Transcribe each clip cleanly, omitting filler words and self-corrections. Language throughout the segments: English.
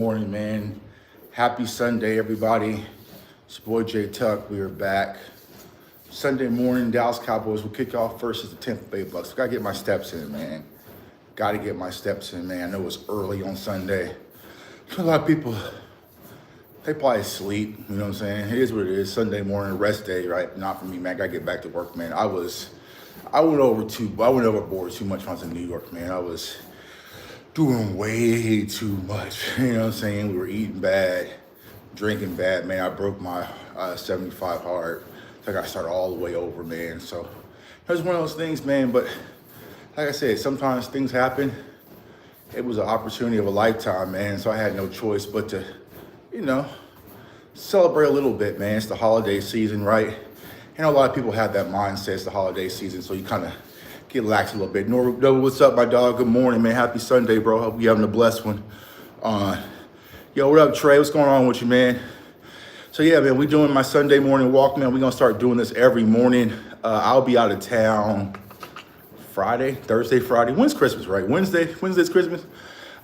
Morning, man. Happy Sunday, everybody. It's your boy Jay Tuck. We are back. Sunday morning, Dallas Cowboys will kick off first as the Tampa Bay Bucks. Gotta get my steps in, man. Gotta get my steps in, man. I know it's early on Sunday. A lot of people, they probably sleep. You know what I'm saying? It is what it is. Sunday morning, rest day, right? Not for me, man. Gotta get back to work, man. I went overboard too much when I was in New York, man. I was doing way too much. You know what I'm saying? We were eating bad, drinking bad, man. I broke my 75 hard. So I got to start all the way over, man. So it was one of those things, man. But like I said, sometimes things happen. It was an opportunity of a lifetime, man. So I had no choice but to, you know, celebrate a little bit, man. It's the holiday season, right? You know, a lot of people have that mindset. It's the holiday season, so you kind of get lax a little bit. Nova, what's up, my dog? Good morning, man. Happy Sunday, bro. Hope you having a blessed one. Yo, what up, Trey? What's going on with you, man? So yeah, man, we doing my Sunday morning walk, man. We're gonna start doing this every morning. I'll be out of town Thursday, Friday. When's Christmas, right? Wednesday's Christmas.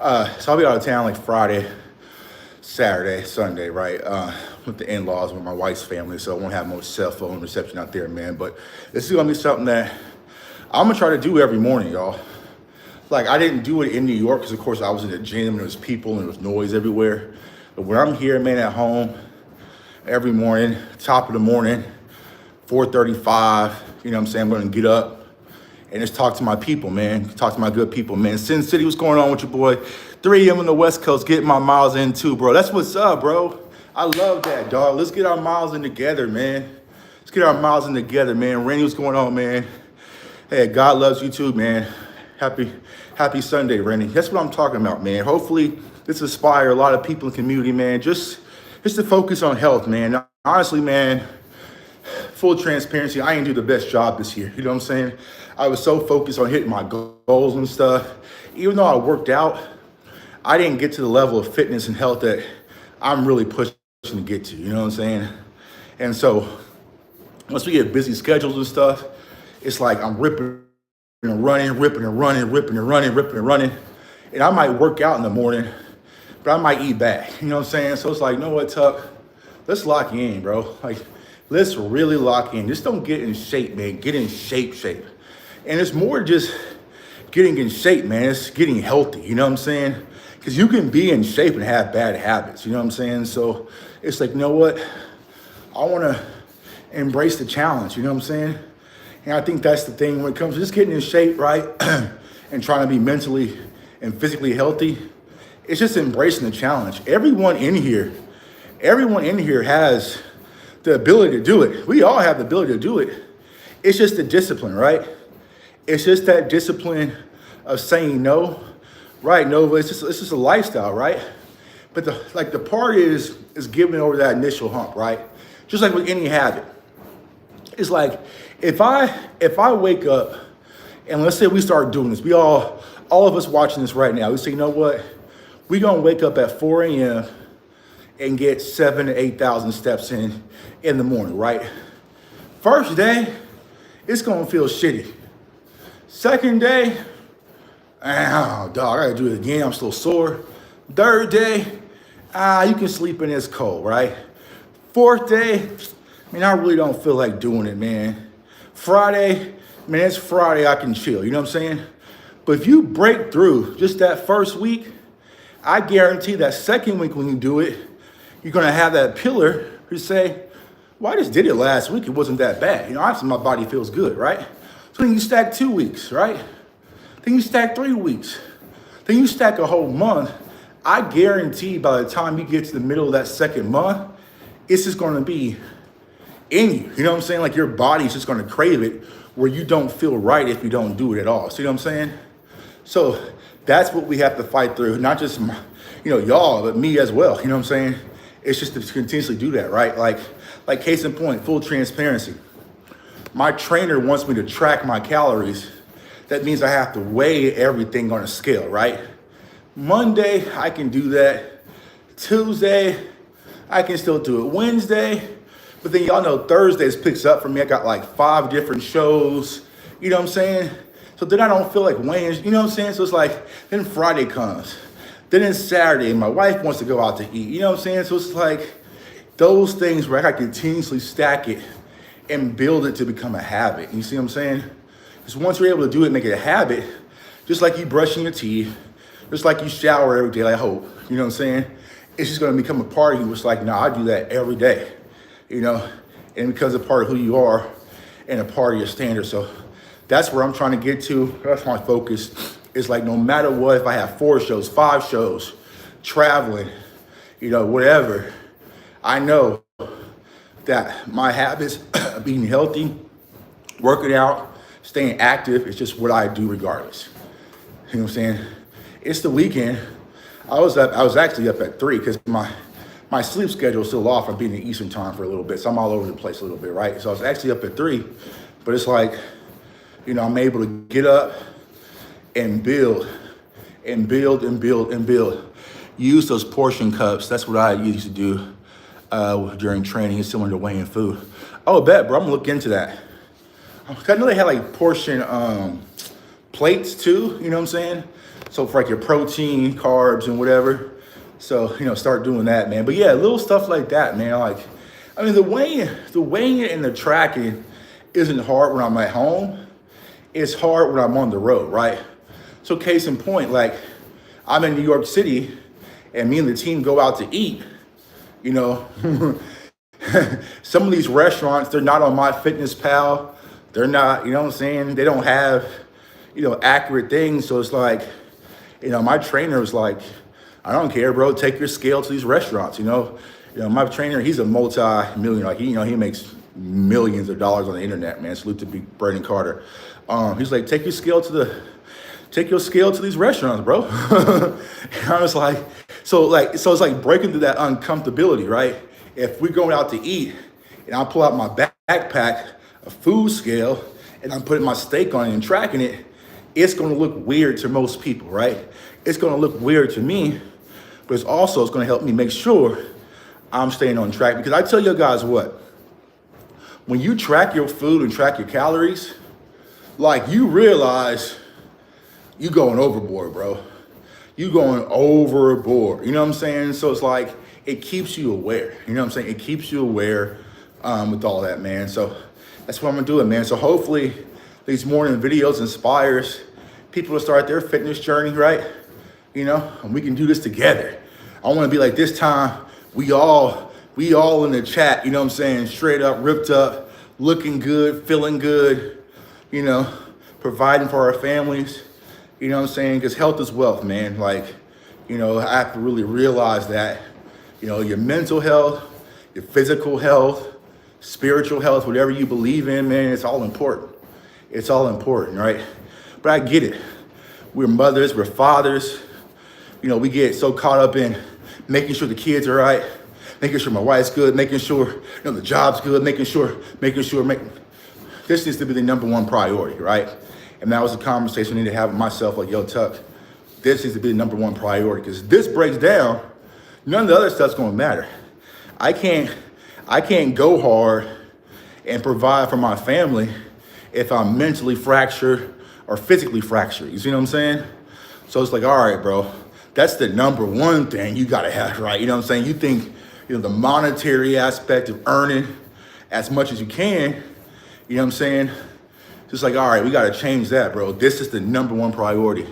So I'll be out of town like Friday, Saturday, Sunday, right? With the in-laws, with my wife's family, so I won't have much cell phone reception out there, man. But this is gonna be something that I'm gonna try to do every morning, y'all. Like, I didn't do it in New York because, of course, I was in the gym and there was people and there was noise everywhere. But when I'm here, man, at home, every morning, top of the morning, 4:35, you know what I'm saying? I'm gonna get up and just talk to my people, man. Talk to my good people, man. Sin City, what's going on with your boy? 3 a.m. on the West Coast, getting my miles in too, bro. That's what's up, bro. I love that, dog. Let's get our miles in together, man. Let's get our miles in together, man. Randy, what's going on, man? Hey, God loves you too, man. Happy Sunday, Randy. That's what I'm talking about, man. Hopefully this inspire a lot of people in the community, man. Just to focus on health, man. Honestly, man, full transparency, I didn't do the best job this year. You know what I'm saying? I was so focused on hitting my goals and stuff. Even though I worked out, I didn't get to the level of fitness and health that I'm really pushing to get to. You know what I'm saying? And so once we get busy schedules and stuff, it's like I'm ripping and running. And I might work out in the morning, but I might eat back. You know what I'm saying? So it's like, you know what, Tuck? Let's lock you in, bro. Like, let's really lock in. Just don't get in shape, man. Get in shape. And it's more just getting in shape, man. It's getting healthy. You know what I'm saying? Because you can be in shape and have bad habits. You know what I'm saying? So it's like, you know what? I want to embrace the challenge. You know what I'm saying? And I think that's the thing when it comes to just getting in shape, right? And trying to be mentally and physically healthy. It's just embracing the challenge. Everyone in here has the ability to do it. We all have the ability to do it. It's just the discipline, right? It's just that discipline of saying no, right? Nova, it's just a lifestyle, right? But the part is giving over that initial hump, right? Just like with any habit. It's like, if I wake up and let's say we start doing this, all of us watching this right now, we say, you know what? We're gonna wake up at 4 a.m. and get 7,000 to 8,000 steps in the morning, right? First day, it's gonna feel shitty. Second day, oh, dog, I gotta do it again. I'm still sore. Third day, you can sleep in this cold, right? Fourth day, I really don't feel like doing it, man. Friday, man, it's Friday, I can chill, you know what I'm saying? But if you break through just that first week, I guarantee that second week when you do it, you're gonna have that pillar who say, well, I just did it last week, it wasn't that bad. You know, obviously my body feels good, right? So then you stack 2 weeks, right? Then you stack 3 weeks. Then you stack a whole month. I guarantee by the time you get to the middle of that second month, it's just gonna be in you. You know what I'm saying? Like your body's just gonna crave it where you don't feel right if you don't do it at all. See what I'm saying? So that's what we have to fight through. Not just, y'all, but me as well. You know what I'm saying? It's just to continuously do that, right? Like case in point, full transparency. My trainer wants me to track my calories. That means I have to weigh everything on a scale, right? Monday, I can do that. Tuesday, I can still do it. Wednesday, but then y'all know Thursdays picks up for me. I got like 5 different shows, you know what I'm saying? So then I don't feel like weighing, you know what I'm saying? So it's like, then Friday comes. Then it's Saturday and my wife wants to go out to eat. You know what I'm saying? So it's like those things where I gotta continuously stack it and build it to become a habit. You see what I'm saying? Because once you're able to do it, make it a habit, just like you brushing your teeth, just like you shower every day, I hope, you know what I'm saying? It's just gonna become a part of you. It's like, I do that every day, you know? And it becomes a part of who you are and a part of your standard. So that's where I'm trying to get to. That's my focus. It's like, no matter what, if I have 4 shows, 5 shows, traveling, you know, whatever, I know that my habits of being healthy, working out, staying active is just what I do regardless. You know what I'm saying? It's the weekend. I was actually up at 3 because my sleep schedule is still off. I'm being in Eastern time for a little bit, so I'm all over the place a little bit, right? So I was actually up at 3, but it's like, you know, I'm able to get up and build and build and build and build. Use those portion cups. That's what I used to do during training. It's similar to weighing food. Oh, bet, bro. I'm gonna look into that. I know they had like portion plates too. You know what I'm saying? So for like your protein, carbs, and whatever. So, you know, start doing that, man. But yeah, little stuff like that, man. Like, I mean, the weighing and the tracking isn't hard when I'm at home. It's hard when I'm on the road, right? So case in point, like I'm in New York City and me and the team go out to eat, you know, some of these restaurants, they're not on MyFitnessPal. They're not, you know what I'm saying? They don't have, you know, accurate things. So it's like, you know, my trainer was like, I don't care, bro. Take your scale to these restaurants, you know. My trainer, he's a multi-millionaire. Like, you know, he makes millions of dollars on the internet, man. Salute to Brandon Carter. He's like, take your scale to these restaurants, bro. And I was like, so it's like breaking through that uncomfortability, right? If we're going out to eat and I pull out my backpack, a food scale, and I'm putting my steak on it and tracking it, it's gonna look weird to most people, right? It's gonna look weird to me, but it's gonna help me make sure I'm staying on track. Because I tell you guys what, when you track your food and track your calories, like you realize you going overboard, bro. You going overboard, you know what I'm saying? So it's like, it keeps you aware, you know what I'm saying? It keeps you aware with all that, man. So that's what I'm gonna do, man. So hopefully these morning videos inspires people to start their fitness journey, right? You know, and we can do this together. I wanna be like, this time, we all in the chat, you know what I'm saying? Straight up, ripped up, looking good, feeling good, you know, providing for our families, you know what I'm saying? Because health is wealth, man. Like, you know, I have to really realize that, you know, your mental health, your physical health, spiritual health, whatever you believe in, man, it's all important. It's all important, right? But I get it. We're mothers, we're fathers. You know, we get so caught up in making sure the kids are right, making sure my wife's good, making sure, you know, the job's good, making sure. This needs to be the number one priority, right? And that was a conversation I need to have with myself, like, yo, Tuck, this needs to be the number one priority. Because if this breaks down, none of the other stuff's gonna matter. I can't go hard and provide for my family if I'm mentally fractured or physically fractured. You see what I'm saying? So it's like, all right, bro, that's the number one thing you gotta have, right? You know what I'm saying? You think, you know, the monetary aspect of earning as much as you can, you know what I'm saying? Just like, all right, we gotta change that, bro. This is the number one priority.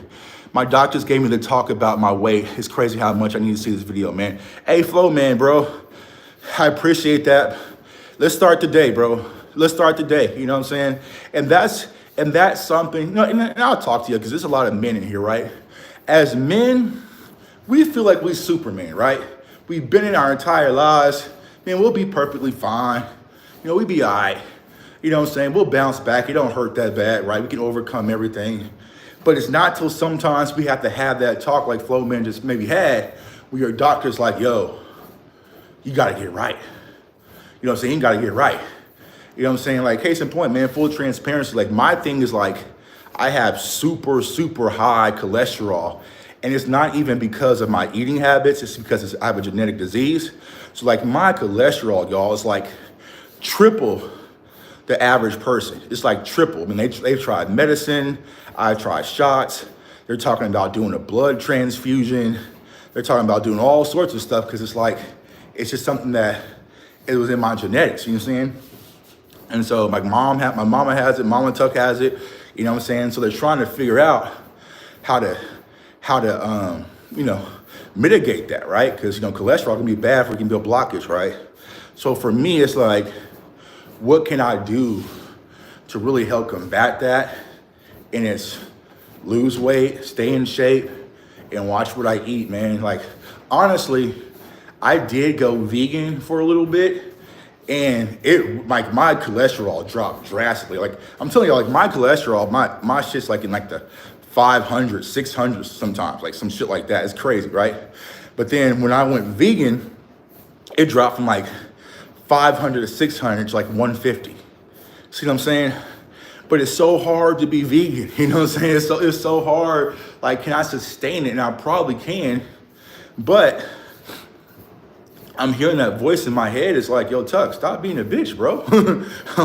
My doctors gave me the talk about my weight. It's crazy how much I need to see this video, man. Hey, Flo, man, bro. I appreciate that. Let's start today, bro. Let's start today, you know what I'm saying? And that's something, you know, and I'll talk to you because there's a lot of men in here, right? As men, we feel like we're Superman, right? We've been in our entire lives, man, we'll be perfectly fine. You know, we be all right. You know what I'm saying? We'll bounce back. It don't hurt that bad, right? We can overcome everything. But it's not till sometimes we have to have that talk like Flo Man just maybe had, where your doctor's like, yo, you gotta get right. You know what I'm saying? You gotta get right. You know what I'm saying? Like, case in point, man, full transparency. Like, my thing is like, I have super, super high cholesterol. And it's not even because of my eating habits. It's because I have a genetic disease. So like my cholesterol, y'all, is like triple the average person. It's like triple. I mean, they've tried medicine. I've tried shots. They're talking about doing a blood transfusion. They're talking about doing all sorts of stuff because it's like, it's just something that it was in my genetics, you know what I'm saying? And so my mama has it, Mama Tuck has it, you know what I'm saying? So they're trying to figure out how to mitigate that, right? Because, cholesterol can be bad for you can build blockage, right? So for me, it's like, what can I do to really help combat that? And it's lose weight, stay in shape, and watch what I eat, man. Like, honestly, I did go vegan for a little bit, and my cholesterol dropped drastically. Like, I'm telling you, like, my cholesterol, my shit's like in like the 500, 600 sometimes, like some shit like that. It's crazy, right? But then when I went vegan, it dropped from like 500 to 600 to like 150. See what I'm saying? But it's so hard to be vegan, you know what I'm saying? It's so hard. Like, can I sustain it? And I probably can, but I'm hearing that voice in my head. It's like, yo, Tuck, stop being a bitch, bro.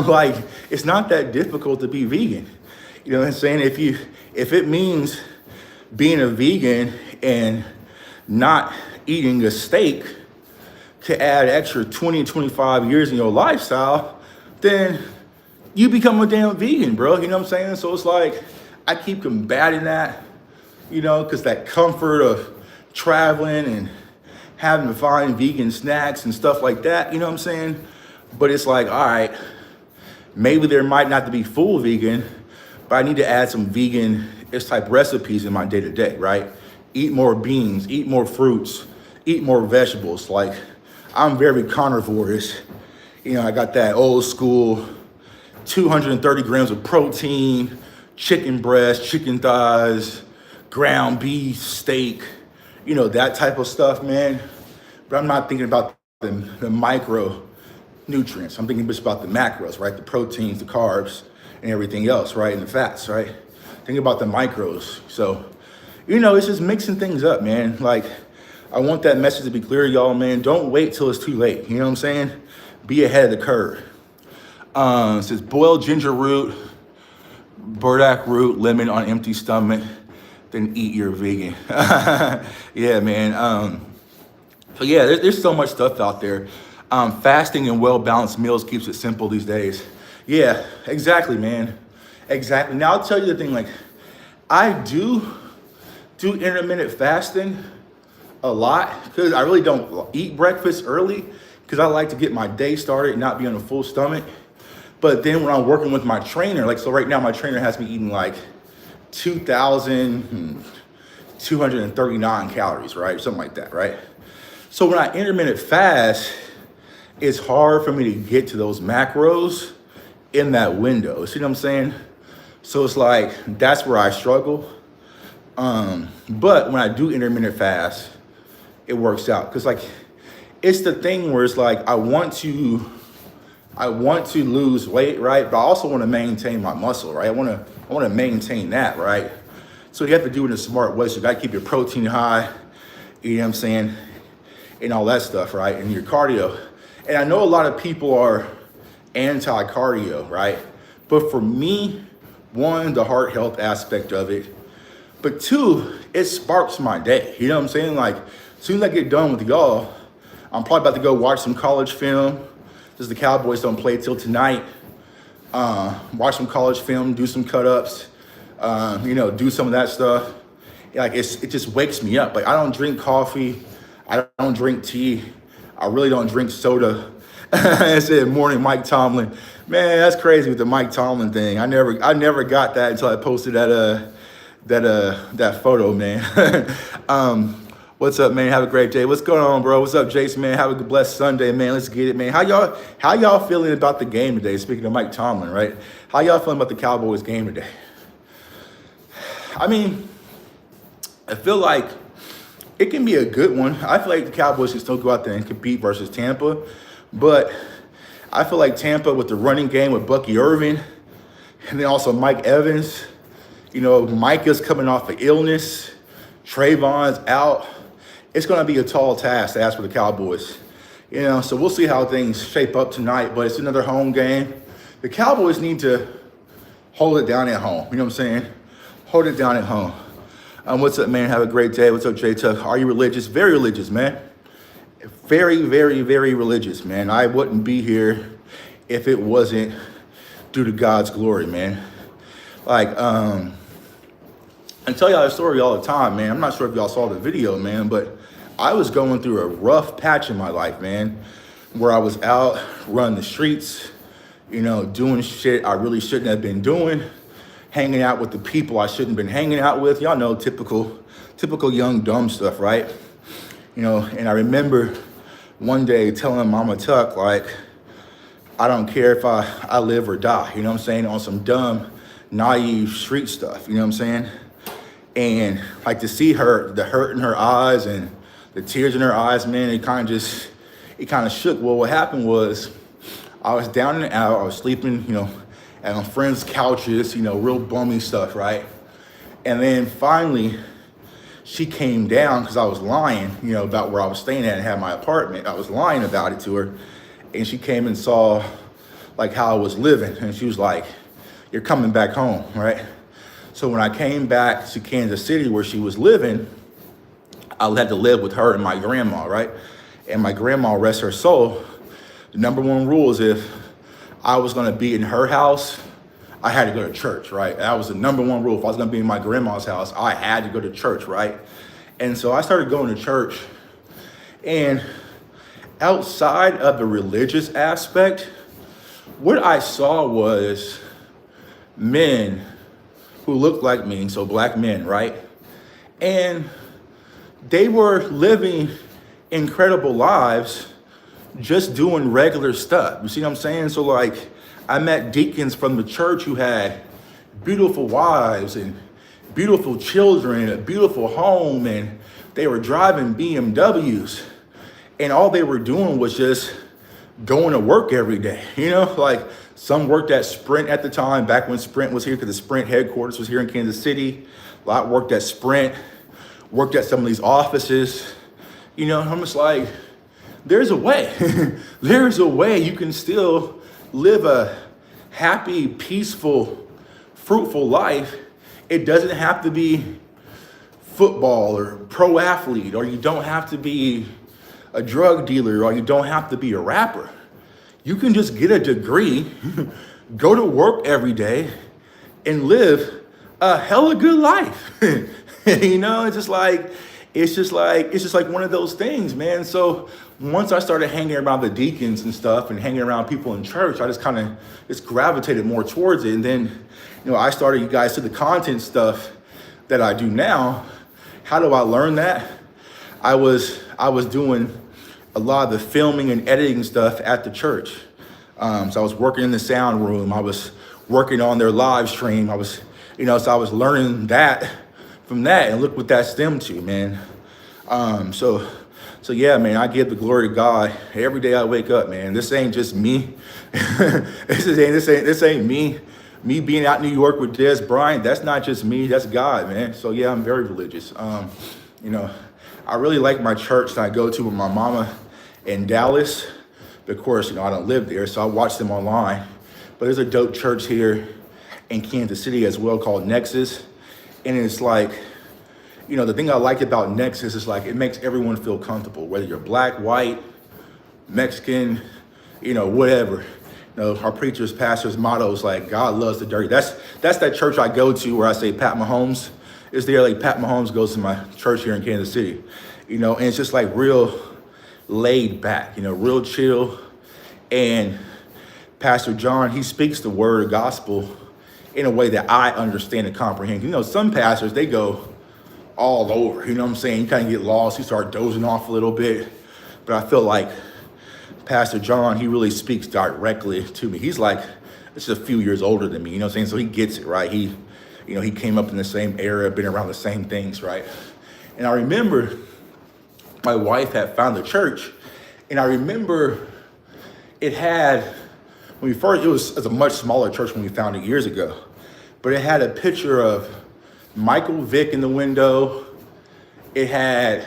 Like, it's not that difficult to be vegan. You know what I'm saying? If it means being a vegan and not eating a steak to add extra 20, 25 years in your lifestyle, then you become a damn vegan, bro. You know what I'm saying? So it's like, I keep combating that, because that comfort of traveling and having to find vegan snacks and stuff like that, you know what I'm saying? But it's like, all right, maybe there might not to be full vegan, but I need to add some vegan-ish type recipes in my day-to-day, right? Eat more beans, eat more fruits, eat more vegetables. Like, I'm very carnivorous. I got that old school 230 grams of protein, chicken breast, chicken thighs, ground beef, steak, that type of stuff, man. But I'm not thinking about the micronutrients. I'm thinking just about the macros, right? The proteins, the carbs, and everything else, right? And the fats, right? Think about the micros. So, it's just mixing things up, man. Like, I want that message to be clear, y'all, man. Don't wait till it's too late. You know what I'm saying? Be ahead of the curve. It says boil ginger root, burdock root, lemon on empty stomach, then eat your vegan. Yeah, man. So yeah, there's so much stuff out there. Fasting and well-balanced meals keeps it simple these days. Yeah, exactly, man. Exactly. Now I'll tell you the thing, like, I do intermittent fasting a lot because I really don't eat breakfast early because I like to get my day started and not be on a full stomach. But then when I'm working with my trainer, like, so right now my trainer has me eating like 2,239 calories, right? Something like that, right? So when I intermittent fast, it's hard for me to get to those macros in that window. See what I'm saying? So it's like, that's where I struggle. But when I do intermittent fast, it works out. Cause like, it's the thing where it's like, I want to lose weight, right? But I also want to maintain my muscle, right? I want to maintain that, right? So you have to do it in a smart way. So you got to keep your protein high, you know what I'm saying? And all that stuff, right? And your cardio. And I know a lot of people are anti-cardio, right? But for me, one, the heart health aspect of it. But two, it sparks my day. You know what I'm saying? Like, as soon as I get done with y'all, I'm probably about to go watch some college film. Just the Cowboys don't play till tonight. Watch some college film, do some cut-ups, do some of that stuff. Like, it just wakes me up. Like, I don't drink coffee. I don't drink tea. I really don't drink soda. I said morning Mike Tomlin. Man, that's crazy with the Mike Tomlin thing. I never got that until I posted that photo, man. What's up, man? Have a great day. What's going on, bro? What's up, Jason, man? Have a blessed Sunday, man. Let's get it, man. How y'all feeling about the game today? Speaking of Mike Tomlin, right? How y'all feeling about the Cowboys game today? I mean, I feel like it can be a good one. I feel like the Cowboys can still go out there and compete versus Tampa, but I feel like Tampa with the running game with Bucky Irving and then also Mike Evans, Micah's coming off of illness, Trayvon's out. It's going to be a tall task to ask for the Cowboys, so we'll see how things shape up tonight, but it's another home game. The Cowboys need to hold it down at home. You know what I'm saying? Hold it down at home. What's up, man? Have a great day. What's up, Jay Tuck? Are you religious? Very religious, man. Very, very, very religious, man. I wouldn't be here if it wasn't due to God's glory, man. Like, I tell y'all a story all the time, man. I'm not sure if y'all saw the video, man, but I was going through a rough patch in my life, man, where I was out running the streets, you know, doing shit I really shouldn't have been doing, hanging out with the people I shouldn't have been hanging out with. Y'all know typical young dumb stuff, right? You know, and I remember one day telling Mama Tuck, like, I don't care if I live or die, you know what I'm saying, on some dumb, naive street stuff, you know what I'm saying? And like to see her, the hurt in her eyes and the tears in her eyes, man, it kind of shook. Well, what happened was I was down and out, I was sleeping, you know, at my friends' couches, you know, real bummy stuff, right? And then finally, she came down because I was lying, you know, about where I was staying at and had my apartment. I was lying about it to her. And she came and saw like how I was living. And she was like, you're coming back home, right? So when I came back to Kansas City where she was living, I had to live with her and my grandma, right? And my grandma, rest her soul, the number one rule is if I was gonna be in her house, I had to go to church, right? That was the number one rule. If I was gonna be in my grandma's house, I had to go to church, right? And so I started going to church, and outside of the religious aspect, what I saw was men who looked like me, so black men, right? And they were living incredible lives, just doing regular stuff. You see what I'm saying? So like, I met deacons from the church who had beautiful wives and beautiful children and a beautiful home, and they were driving BMWs, and all they were doing was just going to work every day. You know, like some worked at Sprint at the time, back when Sprint was here, because the Sprint headquarters was here in Kansas City. A lot worked at Sprint, worked at some of these offices. You know, I'm just like, there's a way. There's a way you can still live a happy, peaceful, fruitful life. It doesn't have to be football or pro athlete, or you don't have to be a drug dealer, or you don't have to be a rapper. You can just get a degree, go to work every day, and live a hella good life. You know, it's just like one of those things, man. So once I started hanging around the deacons and stuff and hanging around people in church, I just kind of just gravitated more towards it. And then, you know, I started, you guys, to the content stuff that I do now. How do I learn that? I was doing a lot of the filming and editing stuff at the church. So I was working in the sound room. I was working on their live stream. I was learning that from that, and look what that stemmed to, man. So yeah, man, I give the glory to God every day I wake up, man. This ain't just me. This ain't me. Me being out in New York with Des Bryant, that's not just me, that's God, man. So yeah, I'm very religious. You know, I really like my church that I go to with my mama in Dallas. But of course, you know, I don't live there, so I watch them online. But there's a dope church here in Kansas City as well called Nexus. And it's like, you know, the thing I like about Nexus is like, it makes everyone feel comfortable, whether you're black, white, Mexican, you know, whatever. You know, our preacher's, pastor's motto is like, God loves the dirty. That's that church I go to where I say Pat Mahomes is there. Like Pat Mahomes goes to my church here in Kansas City, you know, and it's just like real laid back, you know, real chill. And Pastor John, he speaks the word of gospel in a way that I understand and comprehend. You know, some pastors, they go all over, you know what I'm saying? You kind of get lost, you start dozing off a little bit. But I feel like Pastor John, he really speaks directly to me. He's like, this is a few years older than me, you know what I'm saying? So he gets it, right? He came up in the same era, been around the same things, right? And I remember my wife had found the church, and I remember it had, it was a much smaller church when we found it years ago, but it had a picture of Michael Vick in the window. It had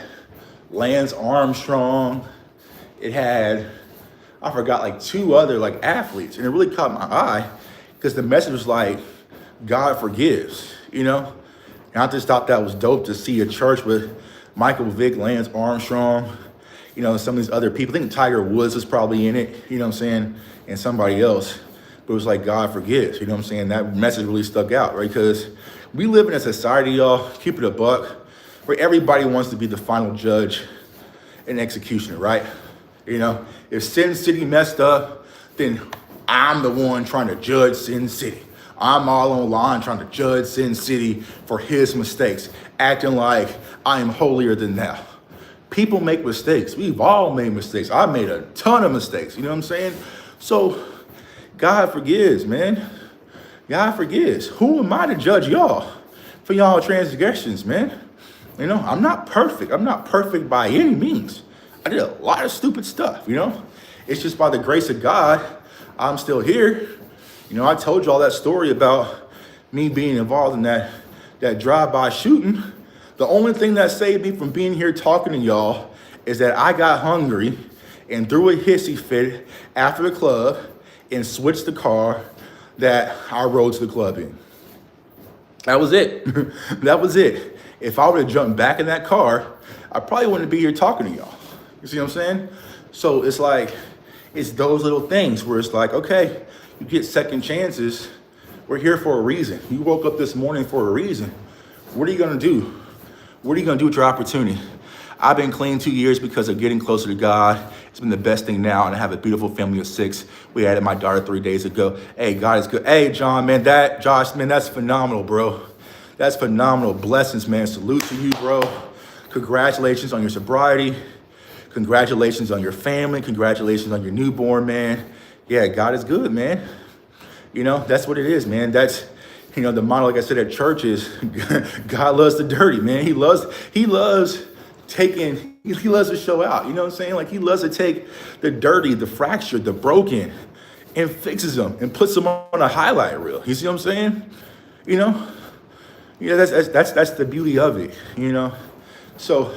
Lance Armstrong. It had, I forgot, like two other like athletes, and it really caught my eye because the message was like, God forgives, you know? And I just thought that was dope to see a church with Michael Vick, Lance Armstrong, some of these other people. I think Tiger Woods was probably in it, you know what I'm saying, and somebody else. But it was like, God forgives, you know what I'm saying? That message really stuck out, right? Because we live in a society, y'all, keep it a buck, where everybody wants to be the final judge and executioner, right? If Sin City messed up, then I'm the one trying to judge Sin City. I'm all online trying to judge Sin City for his mistakes, acting like I am holier than thou. People make mistakes. We've all made mistakes. I made a ton of mistakes, you know what I'm saying? So God forgives, man. God forgives. Who am I to judge y'all for y'all transgressions, man? I'm not perfect. I'm not perfect by any means. I did a lot of stupid stuff, It's just by the grace of God, I'm still here. I told you all that story about me being involved in that drive-by shooting. The only thing that saved me from being here talking to y'all is that I got hungry and threw a hissy fit after the club and switched the car that I rode to the club in. That was it. That was it. If I would have jumped back in that car, I probably wouldn't be here talking to y'all. You see what I'm saying? So it's like, it's those little things where it's like, okay, you get second chances. We're here for a reason. You woke up this morning for a reason. What are you going to do? What are you going to do with your opportunity? I've been clean 2 years because of getting closer to God. It's been the best thing now, and I have a beautiful family of 6. We added my daughter 3 days ago. Hey, God is good. Hey, John, man, Josh, man, that's phenomenal, bro. That's phenomenal. Blessings, man. Salute to you, bro. Congratulations on your sobriety. Congratulations on your family. Congratulations on your newborn, man. Yeah, God is good, man. That's what it is, man. That's, the motto, like I said, at church is God loves the dirty, man. He loves to show out. You know what I'm saying? Like, he loves to take the dirty, the fractured, the broken, and fixes them and puts them on a highlight reel. You see what I'm saying? That's the beauty of it, So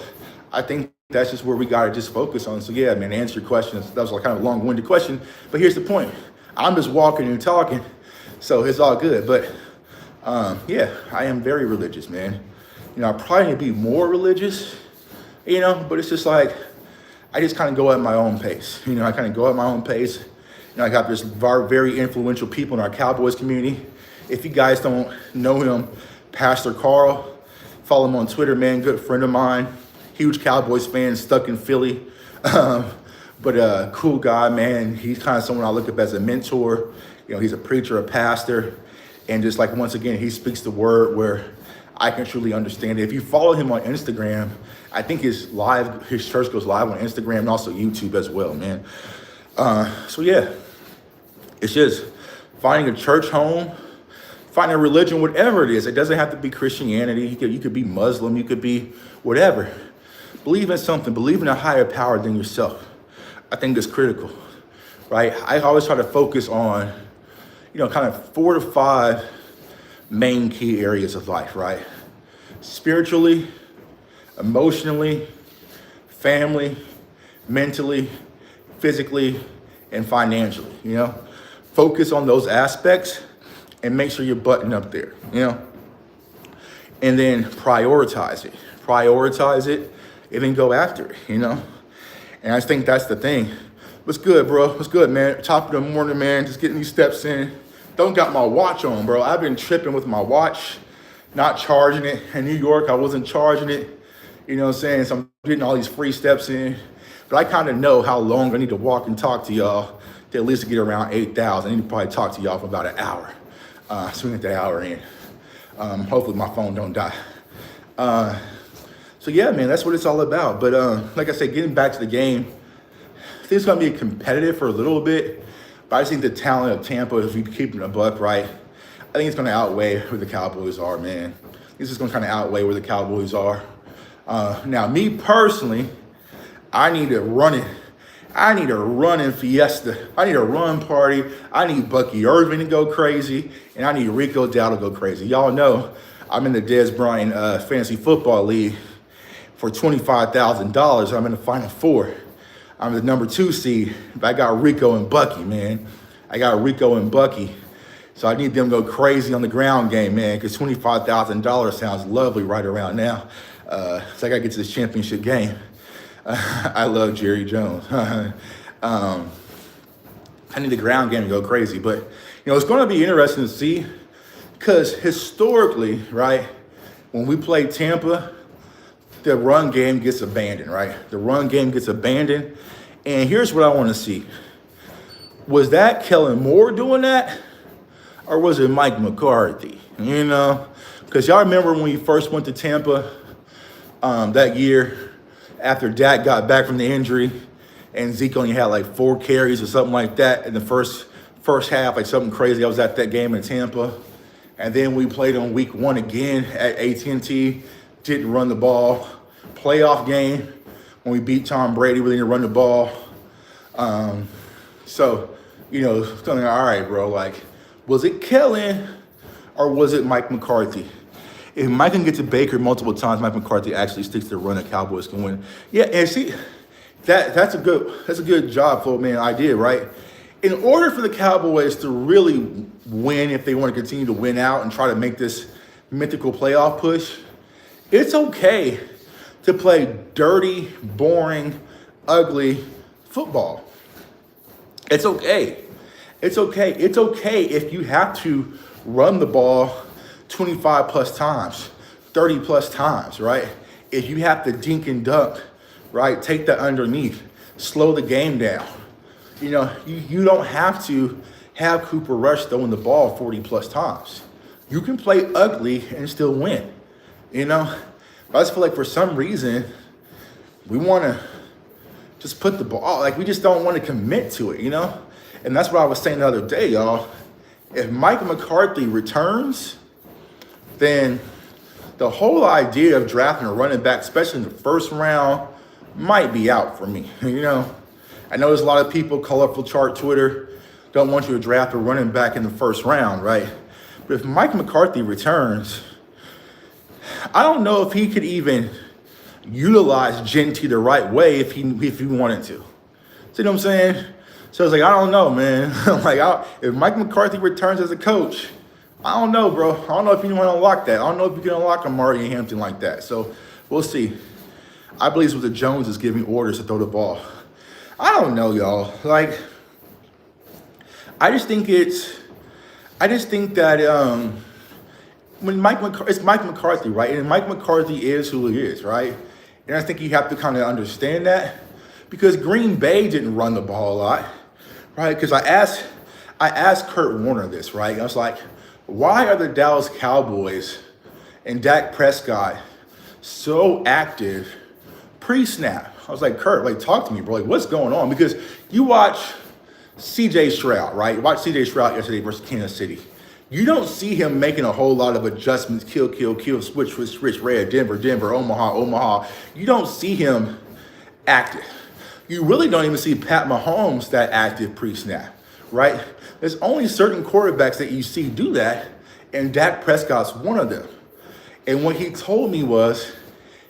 I think that's just where we got to just focus on. So yeah, man, to answer your question, that was like kind of a long-winded question, but here's the point. I'm just walking and talking, so it's all good. But yeah, I am very religious, man. I probably need to be more religious, but it's just like, I just kind of go at my own pace. I kind of go at my own pace. I got this very influential people in our Cowboys community. If you guys don't know him, Pastor Carl, follow him on Twitter, man, good friend of mine, huge Cowboys fan, stuck in Philly. But cool guy, man. He's kind of someone I look up as a mentor. He's a preacher, a pastor. And just like, once again, he speaks the word where I can truly understand it. If you follow him on Instagram, I think his church goes live on Instagram and also YouTube as well, man. So yeah, it's just finding a church home, finding a religion, whatever it is. It doesn't have to be Christianity. You could be Muslim, you could be whatever. Believe in something, believe in a higher power than yourself. I think that's critical, right? I always try to focus on, kind of 4 to 5 main key areas of life, right? Spiritually, emotionally, family, mentally, physically, and financially, Focus on those aspects and make sure you're buttoned up there, And then prioritize it, and then go after it, And I think that's the thing. What's good, bro? What's good, man? Top of the morning, man. Just getting these steps in. Don't got my watch on, bro. I've been tripping with my watch, not charging it. In New York, I wasn't charging it. You know what I'm saying? So I'm getting all these free steps in. But I kind of know how long I need to walk and talk to y'all to at least get around 8,000. I need to probably talk to y'all for about an hour. So we get that hour in. Hopefully my phone don't die. So yeah, man, that's what it's all about. But like I said, getting back to the game, I think it's going to be competitive for a little bit. But I just think the talent of Tampa, if we keep it a buck, right, I think it's going to outweigh where the Cowboys are, man. This is going to kind of outweigh where the Cowboys are. Now, me personally, I need a running fiesta. I need a run party. I need Bucky Irving to go crazy, and I need Rico Dow to go crazy. Y'all know I'm in the Des Bryant Fantasy Football League for $25,000. I'm in the Final Four. I'm the number 2 seed, but I got Rico and Bucky, man. I got Rico and Bucky. So I need them to go crazy on the ground game, man, because $25,000 sounds lovely right around now. So I got to get to this championship game. I love Jerry Jones. I need the ground game to go crazy. But, it's going to be interesting to see because historically, right, when we play Tampa, the run game gets abandoned, right? The run game gets abandoned. And here's what I want to see. Was that Kellen Moore doing that? Or was it Mike McCarthy? Because y'all remember when we first went to Tampa that year after Dak got back from the injury and Zeke only had like 4 carries or something like that in the first half, like something crazy. I was at that game in Tampa. And then we played on week 1 again at AT&T, didn't run the ball. Playoff game when we beat Tom Brady, we didn't run the ball. So, all right, bro, like, was it Kellen or was it Mike McCarthy? If Mike can get to Baker multiple times, Mike McCarthy actually sticks to the run that Cowboys can win. Yeah, and see, that's a good job, Flo, man, idea, right? In order for the Cowboys to really win, if they want to continue to win out and try to make this mythical playoff push, it's okay to play dirty, boring, ugly football. It's okay. It's okay. It's okay if you have to run the ball 25 plus times, 30 plus times, right? If you have to dink and dunk, right? Take that underneath, slow the game down. You don't have to have Cooper Rush throwing the ball 40 plus times. You can play ugly and still win, But I just feel like for some reason, we want to just put the ball, like we just don't want to commit to it, And that's what I was saying the other day, y'all. If Mike McCarthy returns, then the whole idea of drafting a running back, especially in the first round, might be out for me, I know there's a lot of people, colorful chart Twitter, don't want you to draft a running back in the first round, right? But if Mike McCarthy returns, I don't know if he could even utilize Genty the right way if he wanted to. See what I'm saying? So it's like, I don't know, man. If Mike McCarthy returns as a coach, I don't know, bro. I don't know if you want to unlock that. I don't know if you can unlock Amari and Hampton like that. So we'll see. I believe it's what the Jones is giving orders to throw the ball. I don't know, y'all. I just think that when it's Mike McCarthy, right? And Mike McCarthy is who he is, right? And I think you have to kind of understand that because Green Bay didn't run the ball a lot, right? Because I asked Kurt Warner this, right? I was like, why are the Dallas Cowboys and Dak Prescott so active pre-snap? I was like, Kurt, talk to me, bro. What's going on? Because you watch C.J. Stroud, right? You watched C.J. Stroud yesterday versus Kansas City. You don't see him making a whole lot of adjustments, kill, switch, red, Denver, Omaha. You don't see him active. You really don't even see Pat Mahomes that active pre-snap, right? There's only certain quarterbacks that you see do that, and Dak Prescott's one of them. And what he told me was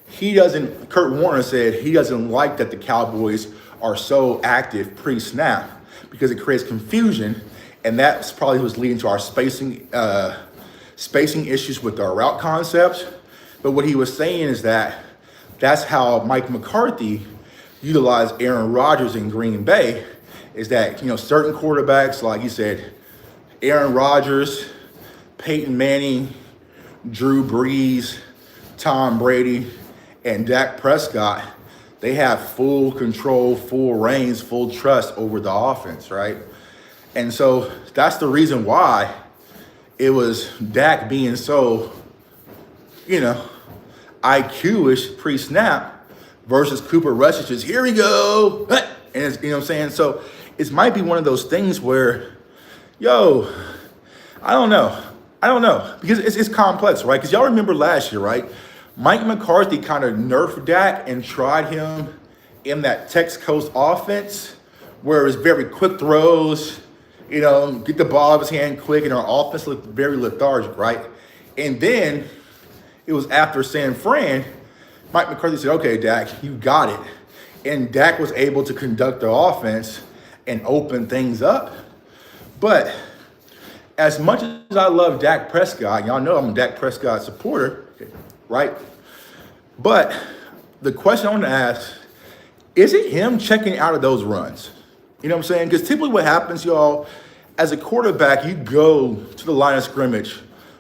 Kurt Warner said he doesn't like that the Cowboys are so active pre-snap because it creates confusion. And that's probably what's leading to our spacing issues with our route concepts. But what he was saying is that's how Mike McCarthy utilized Aaron Rodgers in Green Bay, is that, certain quarterbacks, like you said, Aaron Rodgers, Peyton Manning, Drew Brees, Tom Brady, and Dak Prescott, they have full control, full reins, full trust over the offense, right? And so that's the reason why it was Dak being so, IQ-ish pre-snap versus Cooper Rush is just, here we go. And it's, what I'm saying? So it might be one of those things where, I don't know. Because it's complex, right? Because y'all remember last year, right? Mike McCarthy kind of nerfed Dak and tried him in that Texas Coast offense where it was very quick throws, get the ball out of his hand quick, and our offense looked very lethargic, right? And then it was after San Fran, Mike McCarthy said, okay, Dak, you got it. And Dak was able to conduct the offense and open things up. But as much as I love Dak Prescott, y'all know I'm a Dak Prescott supporter, right? But the question I want to ask, is it him checking out of those runs? You know what I'm saying? Because typically what happens, y'all, as a quarterback, you go to the line of scrimmage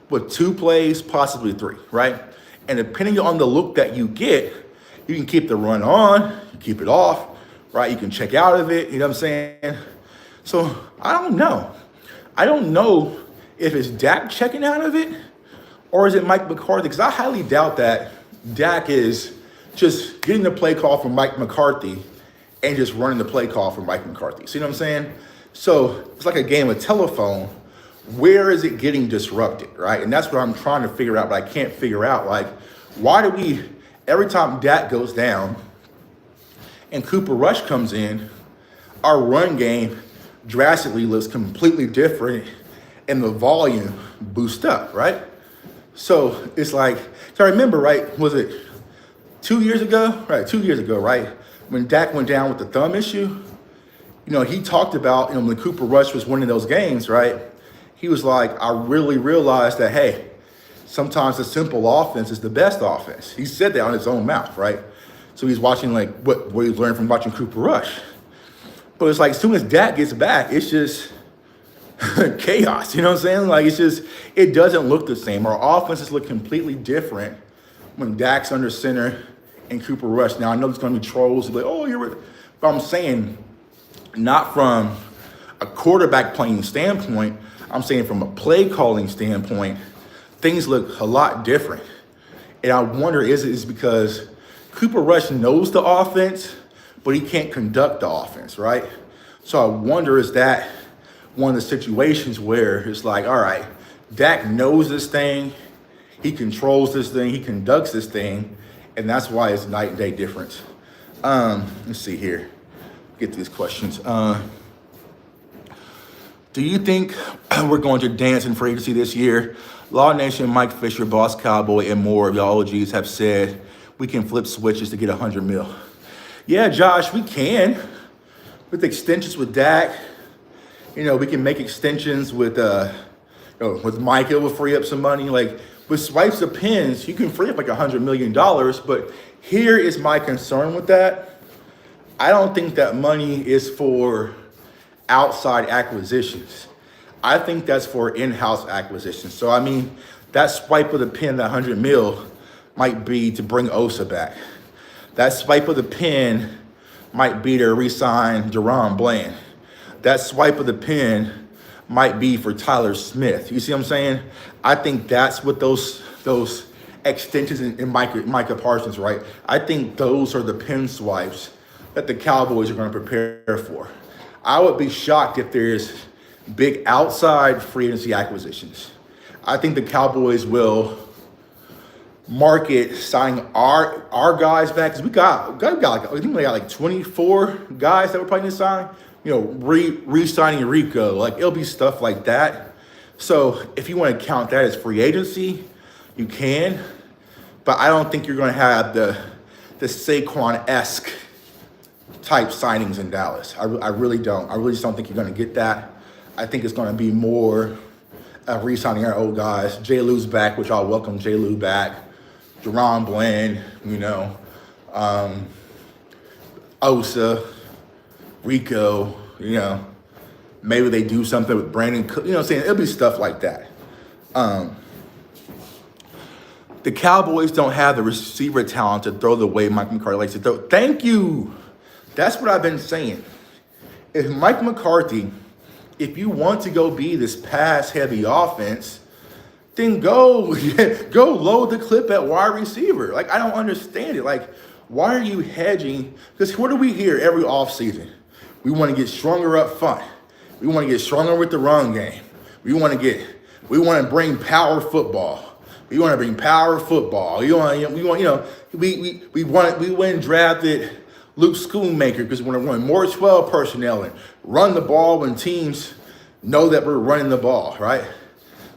with 2 plays, possibly 3, right? And depending on the look that you get, you can keep the run on, you keep it off, right? You can check out of it, you know what I'm saying? So I don't know. I don't know if it's Dak checking out of it or is it Mike McCarthy? Because I highly doubt that Dak is just getting the play call from Mike McCarthy and just running the play call from Mike McCarthy. See what I'm saying? So it's like a game of telephone. Where is it getting disrupted, right? And that's what I'm trying to figure out, but I can't figure out, like, why do we, every time Dak goes down and Cooper Rush comes in, our run game drastically looks completely different and the volume boosts up, right? So it's like, so I remember, right, was it 2 years ago? Right, 2 years ago, right? When Dak went down with the thumb issue, you know, he talked about, you know, when Cooper Rush was winning those games, right? He was like, I really realized that, hey, sometimes the simple offense is the best offense. He said that on his own mouth, right? So he's watching like what he learned from watching Cooper Rush. But it's like as soon as Dak gets back, it's just chaos. You know what I'm saying? Like it's just, it doesn't look the same. Our offenses look completely different when Dak's under center and Cooper Rush. Now I know there's gonna be trolls like, oh, but I'm saying not from a quarterback playing standpoint. I'm saying from a play calling standpoint, things look a lot different. And I wonder, is it because Cooper Rush knows the offense, but he can't conduct the offense, right? So I wonder, is that one of the situations where it's like, all right, Dak knows this thing, he controls this thing, he conducts this thing, and that's why it's night and day difference. Let's see here, get these questions. Do you think we're going to dance in free agency this year? Law Nation, Mike Fisher, Boss Cowboy, and more of y'all OGs have said we can flip switches to get 100 mil. Yeah, Josh, we can. With extensions with Dak, you know, we can make extensions with with Mike. It will free up some money. Like with swipes of pins, you can free up like $100 million. But here is my concern with that. I don't think that money is for outside acquisitions. I think that's for in-house acquisitions. So I mean, that swipe of the pen, that 100 mil, might be to bring Osa back. That swipe of the pen might be to re-sign Jerron Bland. That swipe of the pen might be for Tyler Smith. You see what I'm saying? I think that's what those extensions in Micah Parsons, right? I think those are the pen swipes that the Cowboys are going to prepare for. I would be shocked if there's big outside free agency acquisitions. I think the Cowboys will market signing our guys back because we got like, I think we got like 24 guys that we're probably going to sign. You know, re-signing Rico, like it'll be stuff like that. So if you want to count that as free agency, you can, but I don't think you're going to have the Saquon-esque type signings in Dallas. I really don't. I really just don't think you're going to get that. I think it's going to be more re-signing our old guys. J. Lou's back, which I'll welcome J. Lou back. Jerron Bland, you know, Osa, Rico, you know, maybe they do something with Brandon Cook, you know what I'm saying? It'll be stuff like that. The Cowboys don't have the receiver talent to throw the way Mike McCarthy likes to throw. Thank you. That's what I've been saying. If Mike McCarthy, if you want to go be this pass-heavy offense, then go load the clip at wide receiver. Like, I don't understand it. Like, why are you hedging? Because what do we hear every offseason? We want to get stronger up front. We want to get stronger with the run game. We want to bring power football. We want to bring power football. We went and drafted Luke Schoonmaker because we want to run more 12 personnel and run the ball when teams know that we're running the ball, right?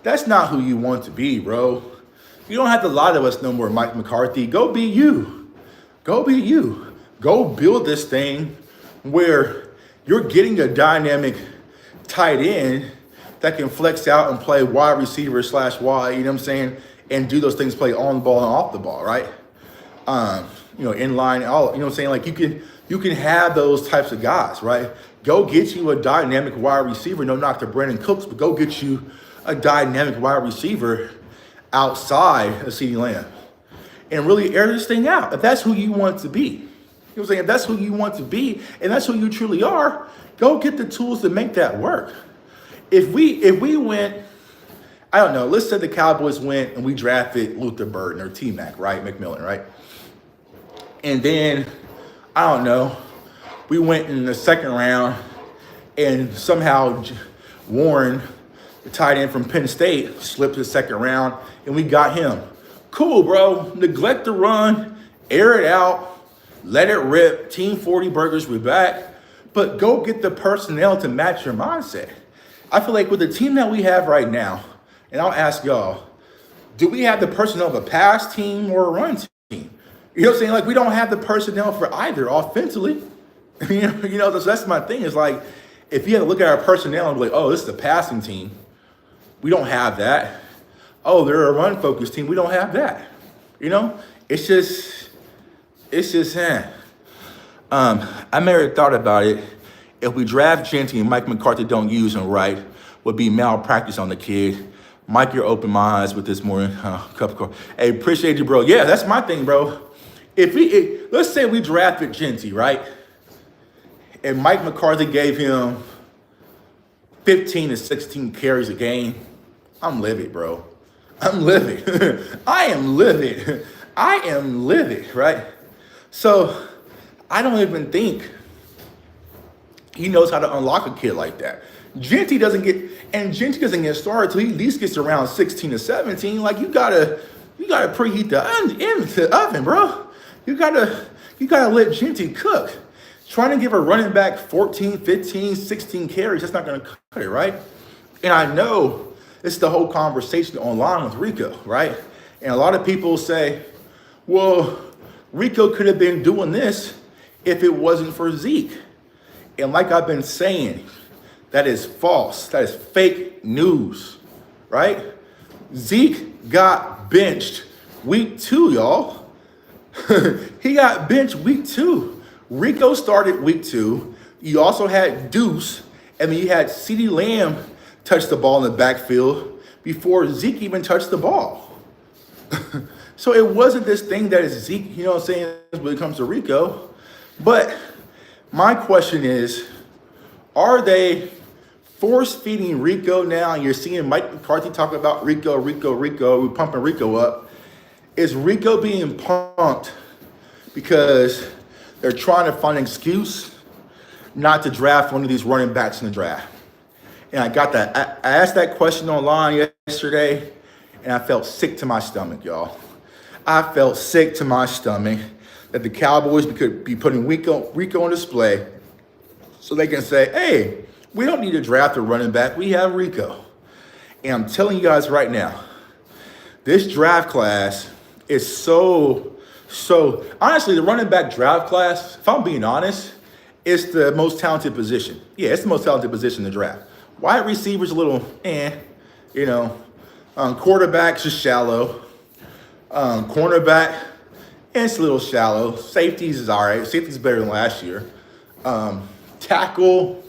That's not who you want to be, bro. You don't have to lie to us no more, Mike McCarthy. Go be you. Go be you. Go build this thing where you're getting a dynamic tight end that can flex out and play wide receiver / wide, you know what I'm saying, and do those things, play on the ball and off the ball, right? In line, all, you know what I'm saying? Like you can have those types of guys, right? Go get you a dynamic wide receiver. No knock to Brandon Cooks, but go get you a dynamic wide receiver outside of CeeDee Lamb and really air this thing out. If that's who you want to be, you know what I'm saying? If that's who you want to be and that's who you truly are, go get the tools to make that work. If we went, I don't know, let's say the Cowboys went and we drafted Luther Burden or T-Mac, right? McMillan, right? And then, I don't know, we went in the second round and somehow Warren, the tight end from Penn State, slipped to the second round and we got him. Cool, bro. Neglect the run, air it out, let it rip. Team 40 burgers, we're back. But go get the personnel to match your mindset. I feel like with the team that we have right now, and I'll ask y'all, do we have the personnel of a pass team or a run team? You know what I'm saying? Like, we don't have the personnel for either offensively. That's my thing. Is like, if you had to look at our personnel and be like, oh, this is the passing team, we don't have that. Oh, they're a run-focused team, we don't have that. It's just. I may have thought about it. If we draft Genty and Mike McCarthy don't use him right, would be malpractice on the kid. Mike, you're open my eyes with this morning. Cup of coffee. Hey, appreciate you, bro. Yeah, that's my thing, bro. Let's say we drafted Genty, right? And Mike McCarthy gave him 15 to 16 carries a game. I'm livid, bro. I'm livid. I am livid, right? So I don't even think he knows how to unlock a kid like that. Genty doesn't get started till he at least gets around 16 to 17. Like, you gotta preheat the oven, bro. You gotta let Genty cook. Trying to give a running back 14, 15, 16 carries, that's not gonna cut it, right? And I know it's the whole conversation online with Rico, right? And a lot of people say, well, Rico could have been doing this if it wasn't for Zeke. And like I've been saying, that is false. That is fake news, right? Zeke got benched week 2, y'all. He got benched week 2. Rico started week 2. You also had Deuce, and then you had CeeDee Lamb touch the ball in the backfield before Zeke even touched the ball. So it wasn't this thing that is Zeke, you know what I'm saying, when it comes to Rico. But my question is, are they force-feeding Rico now? And you're seeing Mike McCarthy talk about Rico, we're pumping Rico up. Is Rico being pumped because they're trying to find an excuse not to draft one of these running backs in the draft? And I asked that question online yesterday, and I felt sick to my stomach, y'all. I felt sick to my stomach that the Cowboys could be putting Rico on display so they can say, hey, we don't need to draft a running back. We have Rico. And I'm telling you guys right now, this draft class is so honestly, the running back draft class, if I'm being honest, it's the most talented position. Yeah, it's the most talented position in the draft. Wide receivers a little quarterback's just shallow. Cornerback, it's a little shallow. Safeties is all right. Safety's better than last year. Tackle,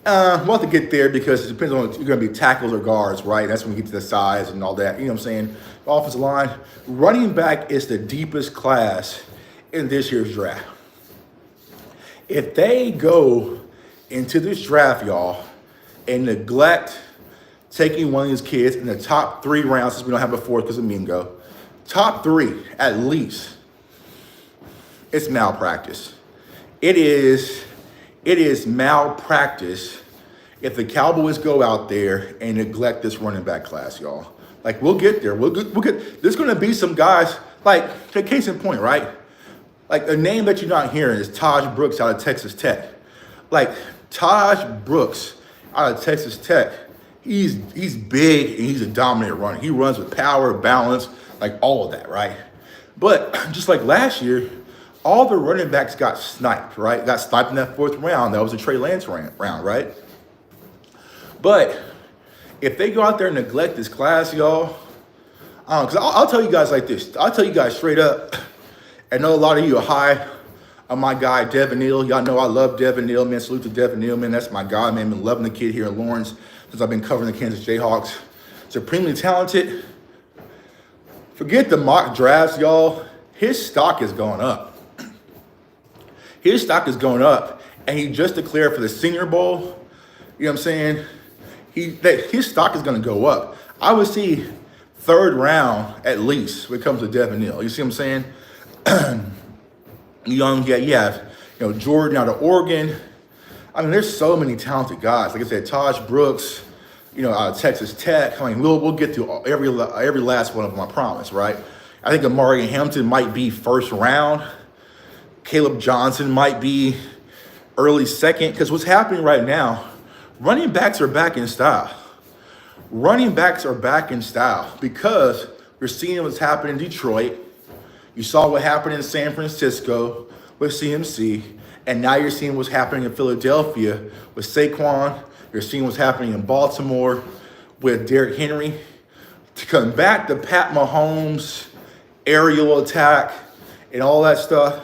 we'll have to get there because it depends on if you're going to be tackles or guards, right? That's when we get to the size and all that. You know what I'm saying? Offensive line. Running back is the deepest class in this year's draft. If they go into this draft, y'all, and neglect taking one of these kids in the top 3 rounds, since we don't have a 4th because of Mingo, top 3 at least, it's malpractice. It is malpractice if the Cowboys go out there and neglect this running back class, y'all. Like, we'll get there. We'll get. There's going to be some guys, like, case in point, right? Like, a name that you're not hearing is Taj Brooks out of Texas Tech. Like, Taj Brooks out of Texas Tech, he's big and he's a dominant runner. He runs with power, balance, like all of that, right? But just like last year, all the running backs got sniped, right? Got sniped in that 4th round. That was a Trey Lance round, right? But if they go out there and neglect this class, y'all, because I'll tell you guys like this. I'll tell you guys straight up. I know a lot of you are high on my guy, Devin Neal. Y'all know I love Devin Neal, man. Salute to Devin Neal, man. That's my guy, man. Been loving the kid here in Lawrence since I've been covering the Kansas Jayhawks. Supremely talented. Forget the mock drafts, y'all. His stock is going up. His stock is going up. And he just declared for the Senior Bowl. You know what I'm saying? His stock is going to go up. I would see third round at least when it comes to Devin Neal. You see what I'm saying? Young, yeah, Jordan out of Oregon. I mean, there's so many talented guys. Like I said, Taj Brooks, out of Texas Tech. I mean, we'll get to every last one of them, I promise, right? I think Amari Hampton might be first round. Caleb Johnson might be early second. Because what's happening right now, running backs are back in style. Running backs are back in style because we're seeing what's happening in Detroit. You saw what happened in San Francisco with CMC, and now you're seeing what's happening in Philadelphia with Saquon. You're seeing what's happening in Baltimore with Derrick Henry. To combat the Pat Mahomes aerial attack and all that stuff,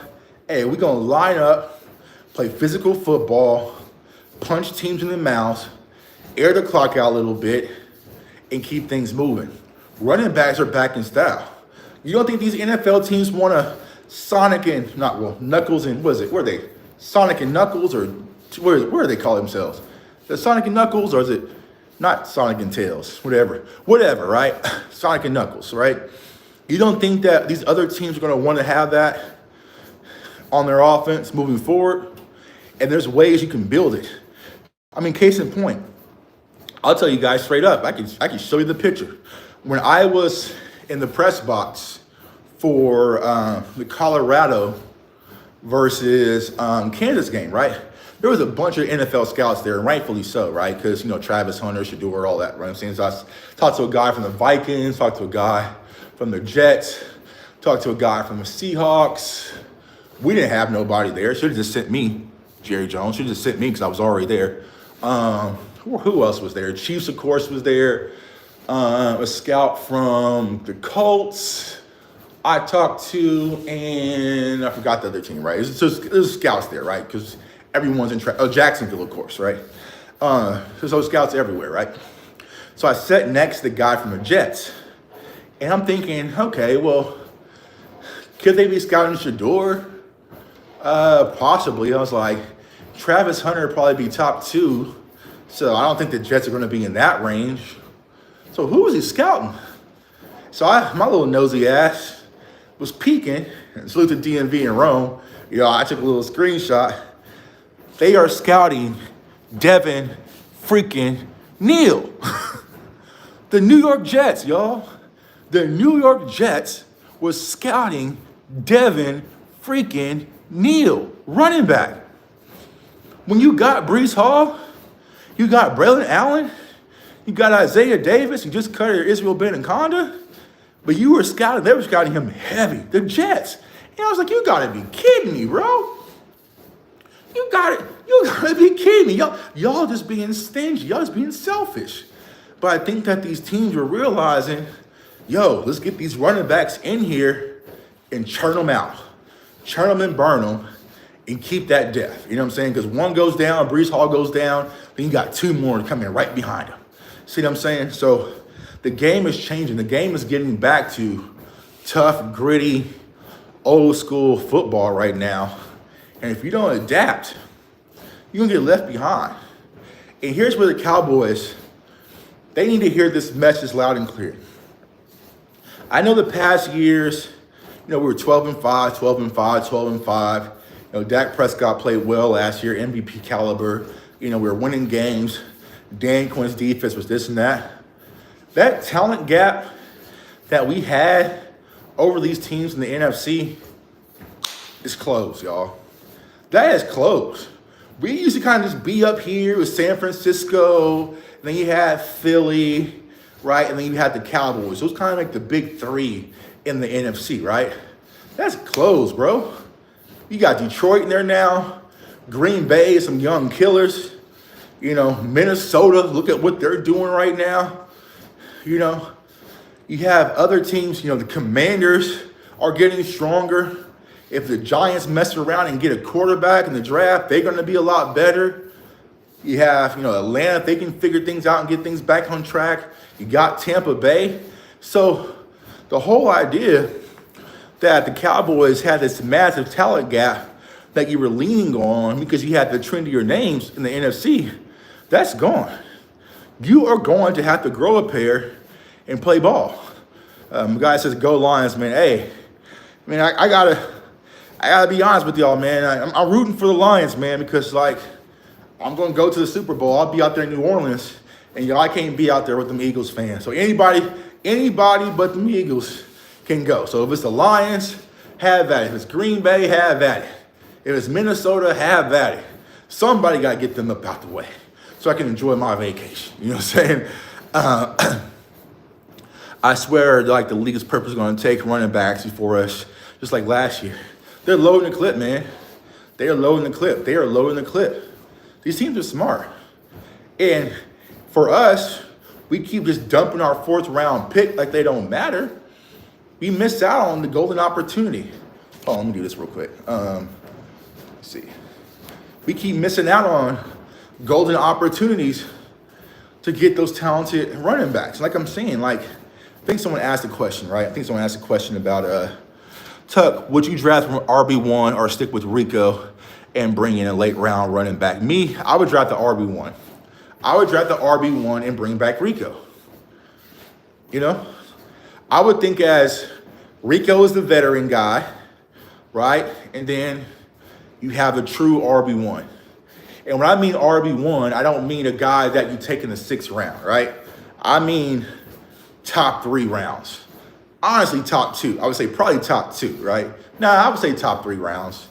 hey, we're going to line up, play physical football, punch teams in the mouth, air the clock out a little bit, and keep things moving. Running backs are back in style. You don't think these NFL teams want to Knuckles and, what is it? Where are they? Sonic and Knuckles, or where do they call themselves? The Sonic and Knuckles, or is it not Sonic and Tails? Whatever, right? Sonic and Knuckles, right? You don't think that these other teams are going to want to have that on their offense moving forward? And there's ways you can build it. I mean, case in point, I'll tell you guys straight up. I can show you the picture. When I was in the press box for the Colorado versus Kansas game, right? There was a bunch of NFL scouts there, and rightfully so, right? Because, Travis Hunter, Shador, all that, right? I'm saying, so I talked to a guy from the Vikings, talked to a guy from the Jets, talked to a guy from the Seahawks. We didn't have nobody there. Should have just sent me, Jerry Jones. Should have just sent me because I was already there. Who else was there? Chiefs, of course, was there. A scout from the Colts I talked to, and I forgot the other team, right? There's scouts there, right? Because everyone's in Jacksonville, of course, right? There's those scouts everywhere, right? So I sat next to the guy from the Jets, and I'm thinking, okay, well, could they be scouting Shador? Possibly. I was like, Travis Hunter would probably be top 2, so I don't think the Jets are going to be in that range. So who was he scouting? So my little nosy ass was peeking, and salute to DMV in Rome. I took a little screenshot. They are scouting Devin freaking Neal. The New York Jets, y'all. The New York Jets was scouting Devin freaking Neal, running back. When you got Breece Hall, you got Braylon Allen, you got Isaiah Davis, you just cut your Israel Beninconda, but they were scouting him heavy, the Jets. And I was like, you gotta be kidding me, bro. You gotta be kidding me. Y'all just being stingy, y'all just being selfish. But I think that these teams were realizing, let's get these running backs in here and churn them out. Churn them and burn them and keep that depth. You know what I'm saying? Because one goes down, Breece Hall goes down, then you got 2 more coming right behind him. See what I'm saying? So the game is changing. The game is getting back to tough, gritty, old school football right now. And if you don't adapt, you're going to get left behind. And here's where the Cowboys, they need to hear this message loud and clear. I know the past years, we were 12-5, 12-5, 12-5. Dak Prescott played well last year, MVP caliber. We were winning games. Dan Quinn's defense was this and that. That talent gap that we had over these teams in the NFC is closed, y'all. That is closed. We used to kind of just be up here with San Francisco, and then you had Philly, right? And then you had the Cowboys. Those kind of like the big 3 in the NFC, right? That's closed, bro. You got Detroit in there now, Green Bay, some young killers. You know, Minnesota, look at what they're doing right now. You know, you have other teams, the Commanders are getting stronger. If the Giants mess around and get a quarterback in the draft, they're going to be a lot better. You have, Atlanta, if they can figure things out and get things back on track. You got Tampa Bay. So the whole idea that the Cowboys had this massive talent gap that you were leaning on because you had the trendier names in the NFC, that's gone. You are going to have to grow a pair and play ball. The guy says, "Go Lions, man." Hey, man, I gotta be honest with y'all, man. I'm rooting for the Lions, man, because I'm gonna go to the Super Bowl. I'll be out there in New Orleans, and I can't be out there with them Eagles fans. So anybody but the Eagles can go. So if it's the Lions, have at it. If it's Green Bay, have at it. If it's Minnesota, have at it. Somebody got to get them up out the way so I can enjoy my vacation. You know what I'm saying? I swear, the league's purpose is going to take running backs before us, just like last year. They're loading the clip, man. They are loading the clip. They are loading the clip. These teams are smart. And for us, we keep just dumping our fourth round pick like they don't matter. We miss out on the golden opportunity. Oh, let me do this real quick. Let's see. We keep missing out on golden opportunities to get those talented running backs. Like I'm saying, I think someone asked a question, right? I think someone asked a question about, Tuck, would you draft from RB1 or stick with Rico and bring in a late round running back? Me, I would draft the RB1. I would draft the RB1 and bring back Rico. I would think as Rico is the veteran guy, right? And then you have a true RB1. And when I mean RB1, I don't mean a guy that you take in the 6th round, right? I mean top 3 rounds. Honestly, top 2. I would say probably top 2, right? I would say top 3 rounds,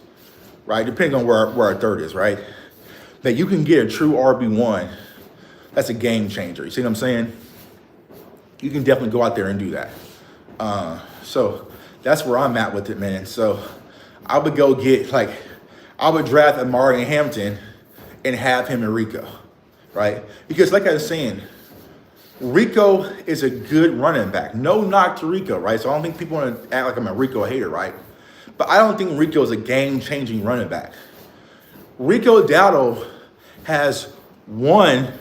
right? Depending on where our third is, right? That you can get a true RB1, that's a game changer. You see what I'm saying? You can definitely go out there and do that. So that's where I'm at with it, man. So I would go get, I would draft Amari Hampton and have him and Rico, right? Because like I was saying, Rico is a good running back. No knock to Rico, right? So I don't think people want to act like I'm a Rico hater, right? But I don't think Rico is a game-changing running back. Rico Dowdle has 1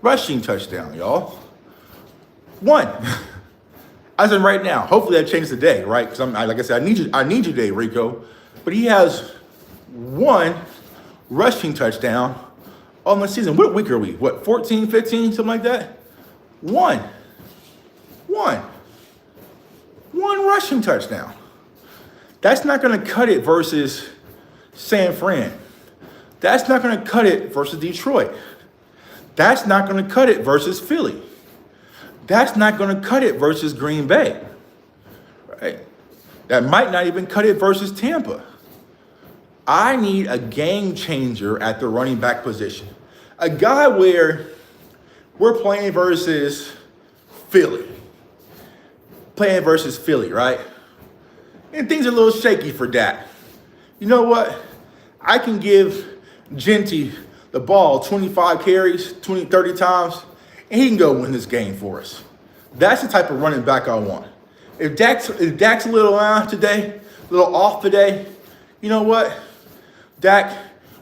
rushing touchdown, y'all. 1. As in right now. Hopefully that changes today, right? Because like I said, I need you today, Rico. But he has 1 rushing touchdown on the season. What week are we? 14, 15, something like that? 1 rushing touchdown. That's not going to cut it versus San Fran. That's not going to cut it versus Detroit. That's not going to cut it versus Philly. That's not going to cut it versus Green Bay. Right? That might not even cut it versus Tampa. I need a game changer at the running back position. A guy where we're playing versus Philly. Right? And things are a little shaky for Dak. You know what? I can give Genty the ball 25 carries, 20, 30 times, and he can go win this game for us. That's the type of running back I want. If Dak's a little today, a little off today, you know what? Dak,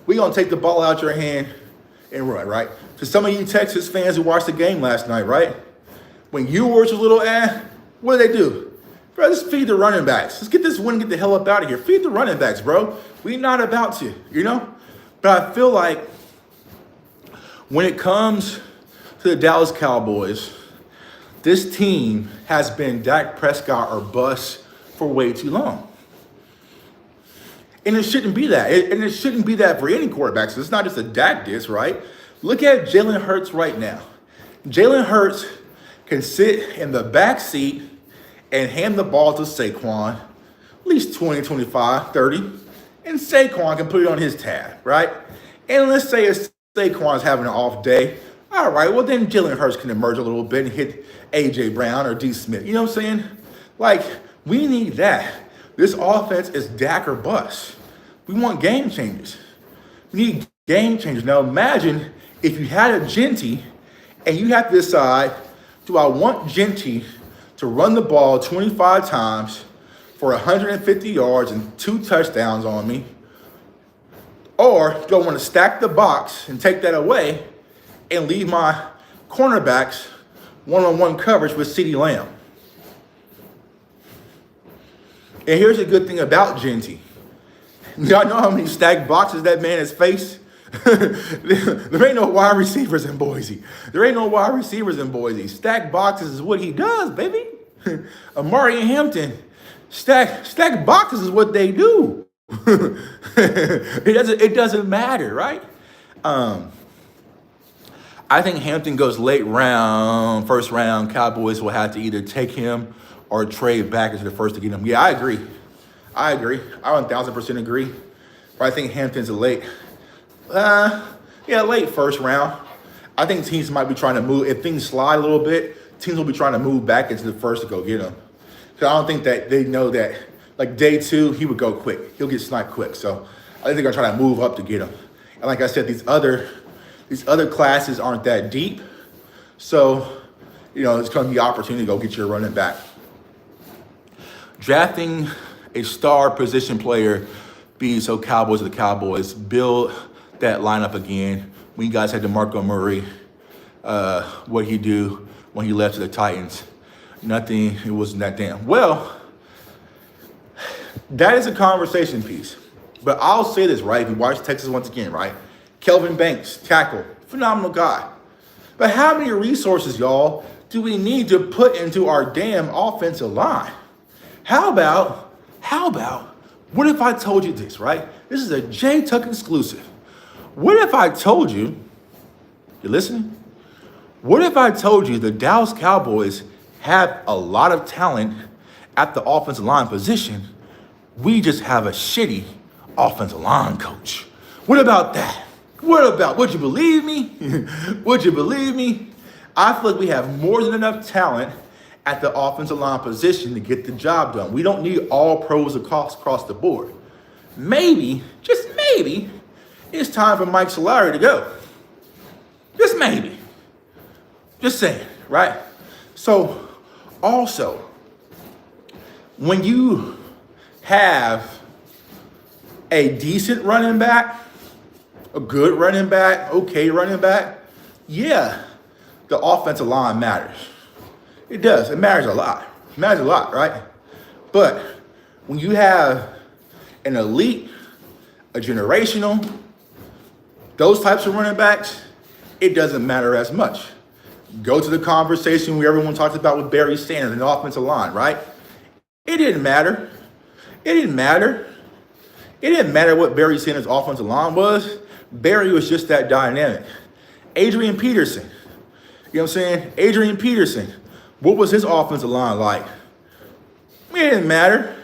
we're going to take the ball out your hand and run, right? To some of you Texas fans who watched the game last night, right? When you were a little what did they do? Bro, just feed the running backs. Let's get this win and get the hell up out of here. Feed the running backs, bro. We're not about to, But I feel like when it comes to the Dallas Cowboys, this team has been Dak Prescott or bust for way too long. And it shouldn't be that. And it shouldn't be that for any quarterbacks. It's not just a Dak diss, right? Look at Jalen Hurts right now. Jalen Hurts can sit in the back seat and hand the ball to Saquon, at least 20, 25, 30, and Saquon can put it on his tab, right? And let's say Saquon's having an off day. All right, well, then Jalen Hurts can emerge a little bit and hit A.J. Brown or D. Smith. You know what I'm saying? We need that. This offense is Dak or bust. We want game changers. We need game changers. Now, imagine if you had a Genty and you have to decide, do I want Genty to run the ball 25 times for 150 yards and 2 touchdowns on me, or do I want to stack the box and take that away and leave my cornerbacks one-on-one coverage with CeeDee Lamb? And here's the good thing about Genty. Y'all know how many stacked boxes that man has faced? There ain't no wide receivers in Boise. Stacked boxes is what he does, baby. Amari and Hampton, stack boxes is what they do. It doesn't matter, right? I think Hampton goes late round, first round. Cowboys will have to either take him or trade back into the first to get him. Yeah, I agree. I 1000% agree. But I think Hampton's a late first round. I think teams might be trying to move. If things slide a little bit, teams will be trying to move back into the first to go get him. Because I don't think that they know that, like day 2, he would go quick. He'll get sniped quick. So I think they're going to try to move up to get him. And like I said, these other classes aren't that deep. So, it's going to be an opportunity to go get your running back. Drafting a star position player be so Cowboys are the Cowboys. Build that lineup again. When you guys had DeMarco Murray, what he do when he left to the Titans? Nothing. It wasn't that damn. Well, that is a conversation piece. But I'll say this, right? If you watch Texas once again, right? Kelvin Banks, tackle, phenomenal guy. But how many resources, y'all, do we need to put into our damn offensive line? How about, what if I told you this, right? This is a J Tuck exclusive. What if I told you, you listening? What if I told you the Dallas Cowboys have a lot of talent at the offensive line position? We just have a shitty offensive line coach. What about that? Would you believe me? Would you believe me? I feel like we have more than enough talent at the offensive line position to get the job done. We don't need all pros across the board. Maybe, just maybe, it's time for Mike Solari to go. Just maybe. Just saying, right? So, also, when you have a decent running back, a good running back, okay running back, yeah, the offensive line matters. It does. It matters a lot. It matters a lot, right? But when you have an elite, a generational, those types of running backs, it doesn't matter as much. Go to the conversation where everyone talks about with Barry Sanders and the offensive line, right? It didn't matter. It didn't matter what Barry Sanders' offensive line was. Barry was just that dynamic. Adrian Peterson, you know what I'm saying? Adrian Peterson, what was his offensive line like? It didn't matter.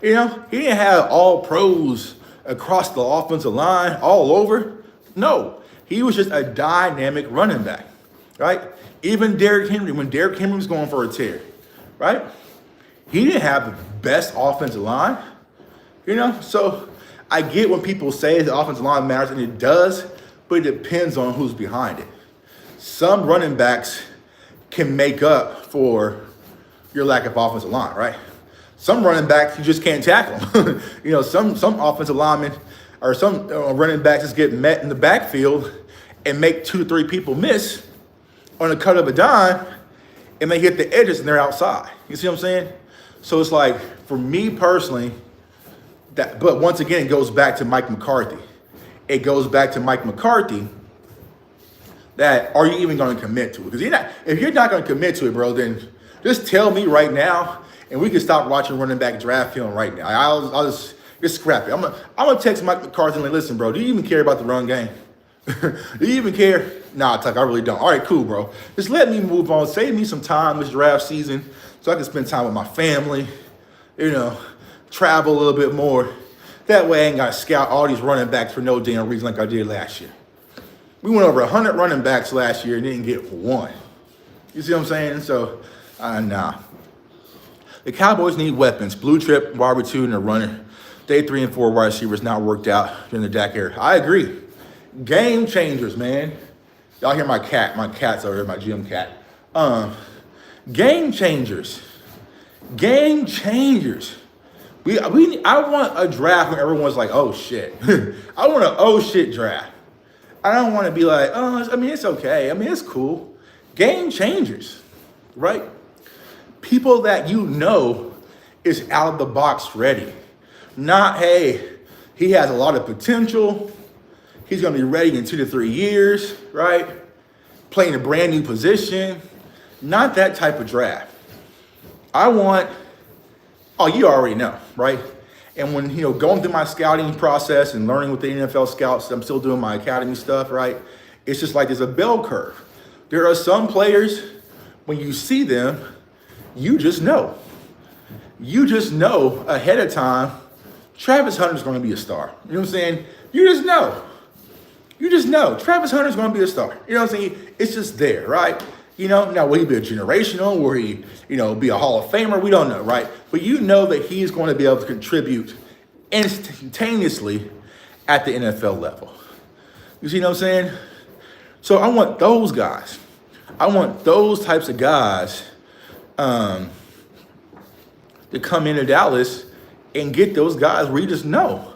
He didn't have all pros across the offensive line all over. No, he was just a dynamic running back, right? Even Derrick Henry, when Derrick Henry was going for a tear, right? He didn't have the best offensive line, So I get when people say the offensive line matters, and it does, but it depends on who's behind it. Some running backs can make up for your lack of offensive line, right? Some running backs, you just can't tackle them. Some offensive linemen or some running backs just get met in the backfield and make 2 to 3 people miss on a cut of a dime, and they hit the edges and they're outside. You see what I'm saying? So it's like, for me personally, but once again, it goes back to Mike McCarthy. That are you even going to commit to it? Because if you're not going to commit to it, bro, then just tell me right now, and we can stop watching running back draft film right now. I'll just scrap it. I'm gonna text Mike McCarthy and like, listen, bro, do you even care about the run game? Do you even care? Nah, Tuck, I really don't. All right, cool, bro. Just let me move on. Save me some time this draft season so I can spend time with my family, travel a little bit more. That way I ain't got to scout all these running backs for no damn reason like I did last year. We went over 100 running backs last year and didn't get one. You see what I'm saying? So, nah. The Cowboys need weapons. Blue chip, wide receiver, and a runner. Day 3 and 4 wide receivers not worked out during the Dak era. I agree. Game changers, man. Y'all hear my cat. My cat's over here, my gym cat. Game changers. Game changers. I want a draft where everyone's like, oh shit. I want an oh shit draft. I don't want to be like, oh, I mean, it's okay. I mean, it's cool. Game changers, right? People that you know is out of the box ready. Not, hey, he has a lot of potential. He's going to be ready in 2 to 3 years, right? Playing a brand new position. Not that type of draft. I want, oh, you already know, right? And when, going through my scouting process and learning with the NFL scouts, I'm still doing my academy stuff, right? It's just like there's a bell curve. There are some players, when you see them, you just know. You just know ahead of time, Travis Hunter's going to be a star. You know what I'm saying? You just know. You just know Travis Hunter's going to be a star. You know what I'm saying? It's just there, right? Now will he be a generational? Will he, be a Hall of Famer? We don't know, right? But you know that he's going to be able to contribute instantaneously at the NFL level. You see what I'm saying? So I want those guys. I want those types of guys to come into Dallas and get those guys where you just know.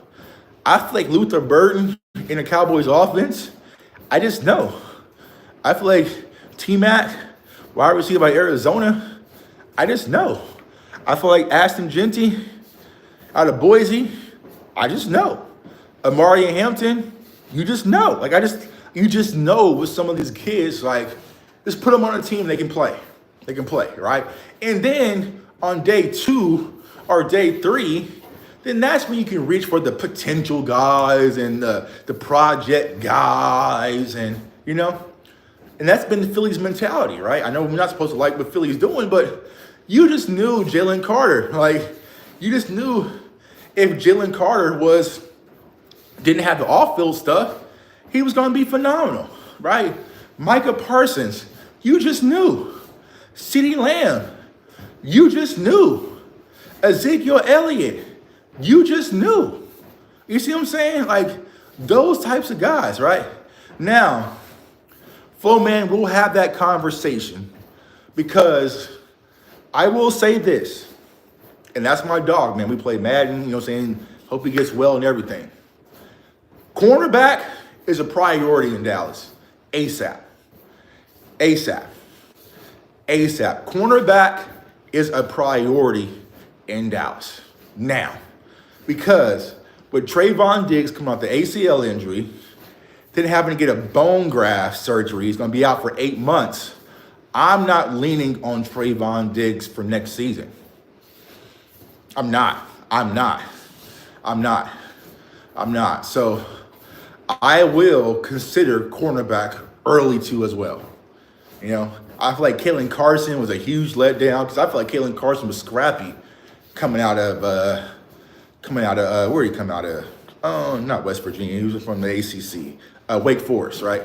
I feel like Luther Burden in the Cowboys offense, I just know. I feel like T-Mac, wide receiver by Arizona, I just know. I feel like Ashton Genty out of Boise, I just know. Amari Hampton, you just know. You just know with some of these kids, just put them on a team, they can play. They can play, right? And then on day 2 or day 3, then that's when you can reach for the potential guys and the project guys and that's been Philly's mentality, right? I know we're not supposed to like what Philly's doing, but you just knew Jalen Carter. You just knew if Jalen Carter didn't have the off-field stuff, he was going to be phenomenal, right? Micah Parsons, you just knew. CeeDee Lamb, you just knew. Ezekiel Elliott, you just knew. You see what I'm saying? Those types of guys, right? Now, Flow Man, we'll have that conversation because I will say this, and that's my dog, man. We play Madden, hope he gets well and everything. Cornerback is a priority in Dallas. ASAP. Cornerback is a priority in Dallas. Now, because with Trayvon Diggs coming off the ACL injury, then having to get a bone graft surgery, he's going to be out for 8 months. I'm not leaning on Trayvon Diggs for next season. I'm not. So I will consider cornerback early too as well. I feel like Kalen Carson was a huge letdown because I feel like Kalen Carson was scrappy coming out of where did he come out of? Not West Virginia. He was from the ACC, Wake Forest, right?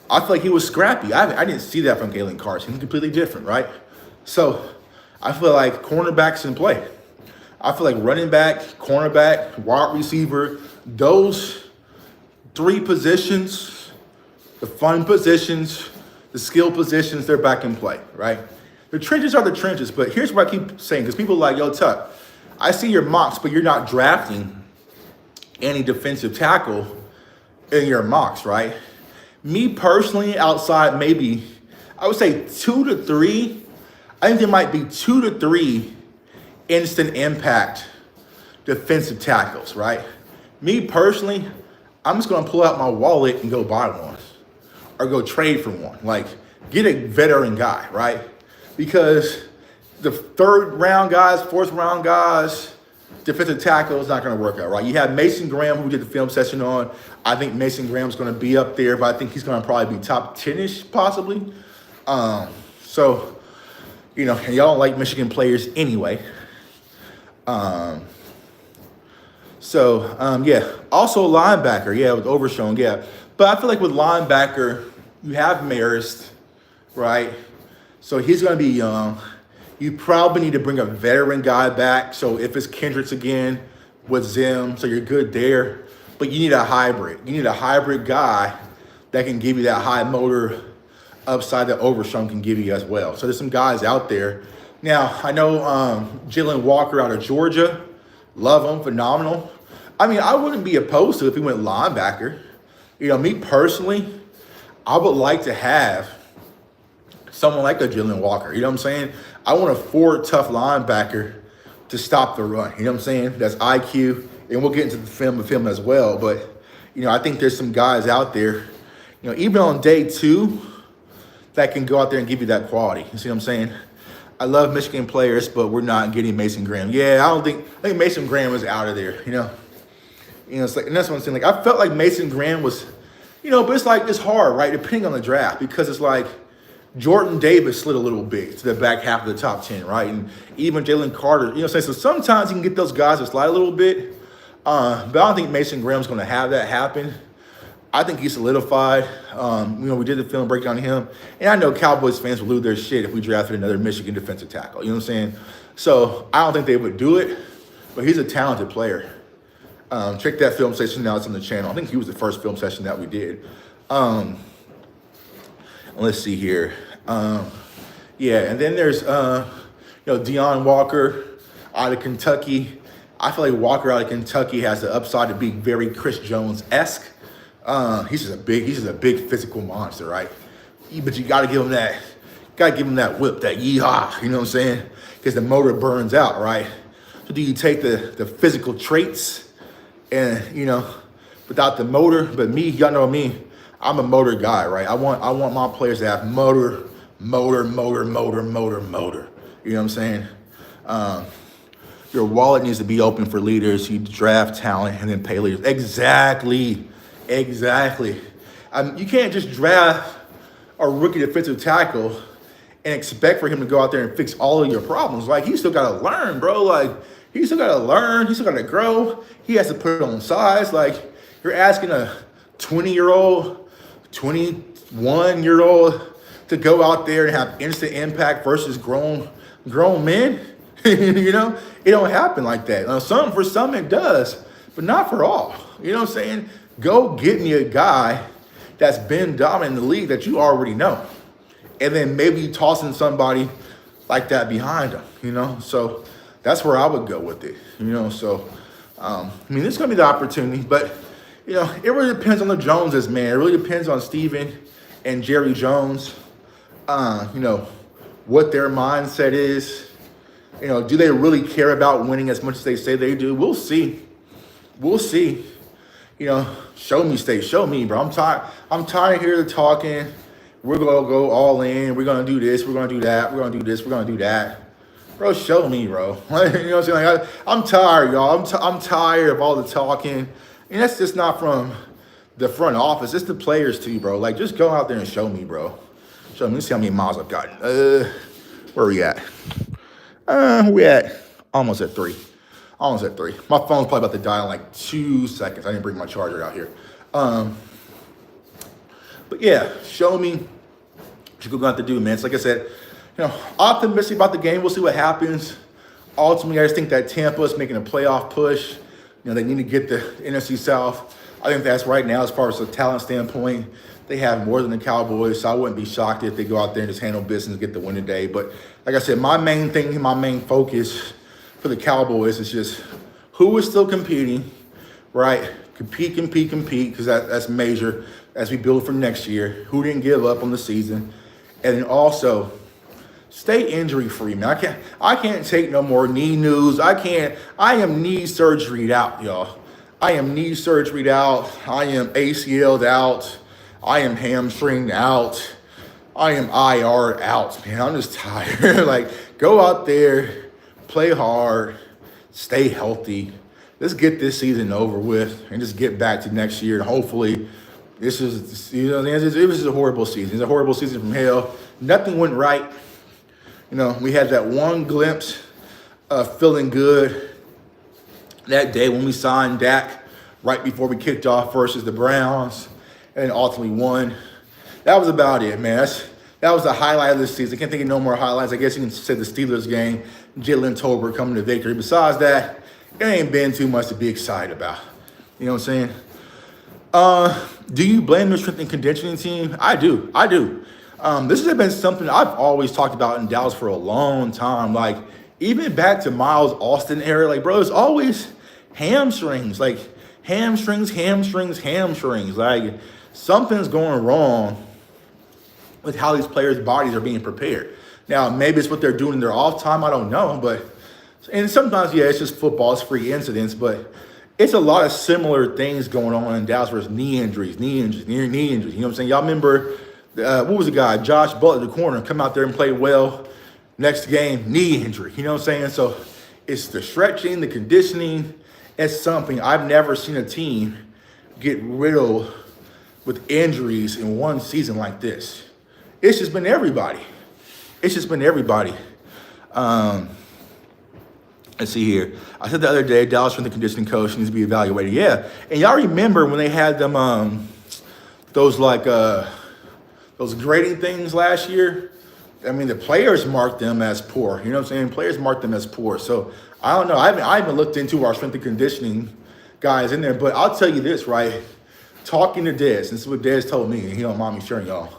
I feel like he was scrappy. I didn't see that from Kalen Carson. He's completely different, right? So I feel like cornerbacks in play. I feel like running back, cornerback, wide receiver, those 3 positions, the fun positions, the skill positions, they're back in play, right? The trenches are the trenches, but here's what I keep saying, because people are like, yo, Tuck, I see your mocks, but you're not drafting any defensive tackle in your mocks, right? Me personally, outside maybe, I would say 2 to 3. I think there might be 2 to 3 instant impact defensive tackles, right? Me personally, I'm just going to pull out my wallet and go buy one or go trade for one. Get a veteran guy, right? Because the 3rd round guys, 4th round guys, defensive tackle is not going to work out, right? You have Mason Graham, who we did the film session on. I think Mason Graham's going to be up there, but I think he's going to probably be top 10-ish possibly. And y'all don't like Michigan players anyway. Yeah. Also linebacker, with Overshown, yeah. But I feel like with linebacker, you have Marist, right? So he's going to be young. You probably need to bring a veteran guy back. So if it's Kendricks again with Zim, so you're good there. but you need a hybrid. You need a hybrid guy that can give you that high motor upside that Overshown can give you as well. So there's some guys out there. Now, I know Jalen Walker out of Georgia. Love him, phenomenal. I mean, I wouldn't be opposed to it if he went linebacker. You know, me personally, I would like to have someone like a Jalen Walker. You know what I'm saying? I want a forward tough linebacker to stop the run. You know what I'm saying? That's IQ. And we'll get into the film of him as well. But, you know, I think there's some guys out there, you know, even on day 2, that can go out there and give you that quality. You see what I'm saying? I love Michigan players, but we're not getting Mason Graham. Yeah, I think Mason Graham was out of there, you know? You know, it's like, and that's what I'm saying. Like, I felt like Mason Graham was, you know, but it's like, it's hard, right? Depending on the draft, because it's like Jordan Davis slid a little bit to the back half of the top 10, right? And even Jalen Carter, you know what I'm saying? So sometimes you can get those guys to slide a little bit, but I don't think Mason Graham's going to have that happen. I think he's solidified. You know, we did the film breakdown on him. And I know Cowboys fans would lose their shit if we drafted another Michigan defensive tackle. You know what I'm saying? So I don't think they would do it, but he's a talented player. Check that film session out. It's on the channel. I think he was the first film session that we did. Let's see here. Yeah, and then there's, you know, Deion Walker out of Kentucky. I feel like Walker out of Kentucky has the upside to be very Chris Jones-esque. He's just a big physical monster, right? But you gotta give him that whip, that yeehaw, you know what I'm saying? Because the motor burns out, right? So do you take the physical traits and, you know, without the motor? But me, y'all know me, I'm a motor guy, right? I want my players to have motor. You know what I'm saying? Your wallet needs to be open for leaders. You draft talent and then pay leaders. Exactly. You can't just draft a rookie defensive tackle and expect for him to go out there and fix all of your problems. Like, he still got to learn, bro. Like, he still got to learn. He still got to grow. He has to put it on size. Like, you're asking a 20-year-old, 21-year-old to go out there and have instant impact versus grown men. You know, it don't happen like that. For some it does, but not for all. You know what I'm saying? Go get me a guy that's been dominant in the league that you already know. And then maybe tossing somebody like that behind him, you know? So that's where I would go with it, you know? So, I mean, this is going to be the opportunity, but, you know, it really depends on the Joneses, man. It really depends on Steven and Jerry Jones, you know, what their mindset is. You know, do they really care about winning as much as they say they do? We'll see. You know, show me, bro. I'm tired of hearing the talking. We're going to go all in. We're going to do this. We're going to do that. We're going to do this. We're going to do that. Bro, show me, bro. You know what I'm saying? Like, I'm tired, y'all. I'm tired of all the talking. And that's just not from the front office. It's the players too, bro. Like, just go out there and show me, bro. Show me. Let's see how many miles I've gotten. Where are we at? We at almost at 3. My phone's probably about to die in like 2 seconds. I didn't bring my charger out here. But yeah, show me what you're going to have to do, man. It's like I said, you know, optimistic about the game. We'll see what happens. Ultimately, I just think that Tampa is making a playoff push. You know, they need to get the NFC South. I think that's right now, as far as the talent standpoint, they have more than the Cowboys. So I wouldn't be shocked if they go out there and just handle business and get the win today. But like I said, my main focus for the Cowboys is just who is still competing, right? Compete, because that's major as we build for next year. Who didn't give up on the season. And then also, stay injury-free, man. I can't take no more knee news. I am knee surgery'd out, y'all. I am knee surgery'd out. I am ACL'd out. I am hamstringed out. I am IR'd out, man. I'm just tired. Like, go out there, play hard, stay healthy. Let's get this season over with and just get back to next year. And hopefully, this is, you know, it was a horrible season. It's a horrible season from hell. Nothing went right. You know, we had that one glimpse of feeling good that day when we signed Dak right before we kicked off versus the Browns and ultimately won. That was about it, man. That was the highlight of this season. I can't think of no more highlights. I guess you can say the Steelers game, Jalen Tolbert coming to victory. Besides that, it ain't been too much to be excited about. You know what I'm saying? Do you blame the strength and conditioning team? I do. I do. This has been something I've always talked about in Dallas for a long time. Like, even back to Miles Austin era, like, bro, it's always hamstrings. Like, hamstrings. Like, something's going wrong with how these players' bodies are being prepared. Now, maybe it's what they're doing in their off time. I don't know. And sometimes, yeah, it's just football. It's free incidents. But it's a lot of similar things going on in Dallas versus knee injuries. You know what I'm saying? Y'all remember, what was the guy? Josh Butler, the corner, come out there and play well. Next game, knee injury. You know what I'm saying? So it's the stretching, the conditioning. It's something I've never seen a team get riddled with injuries in one season like this. It's just been everybody. Let's see here. I said the other day, Dallas strength and conditioning coach needs to be evaluated. Yeah, and y'all remember when they had them those grading things last year? I mean, the players marked them as poor. You know what I'm saying? Players marked them as poor. So I don't know. I haven't looked into our strength and conditioning guys in there, but I'll tell you this, right? Talking to Dez, this is what Dez told me, and he don't mind me sharing y'all.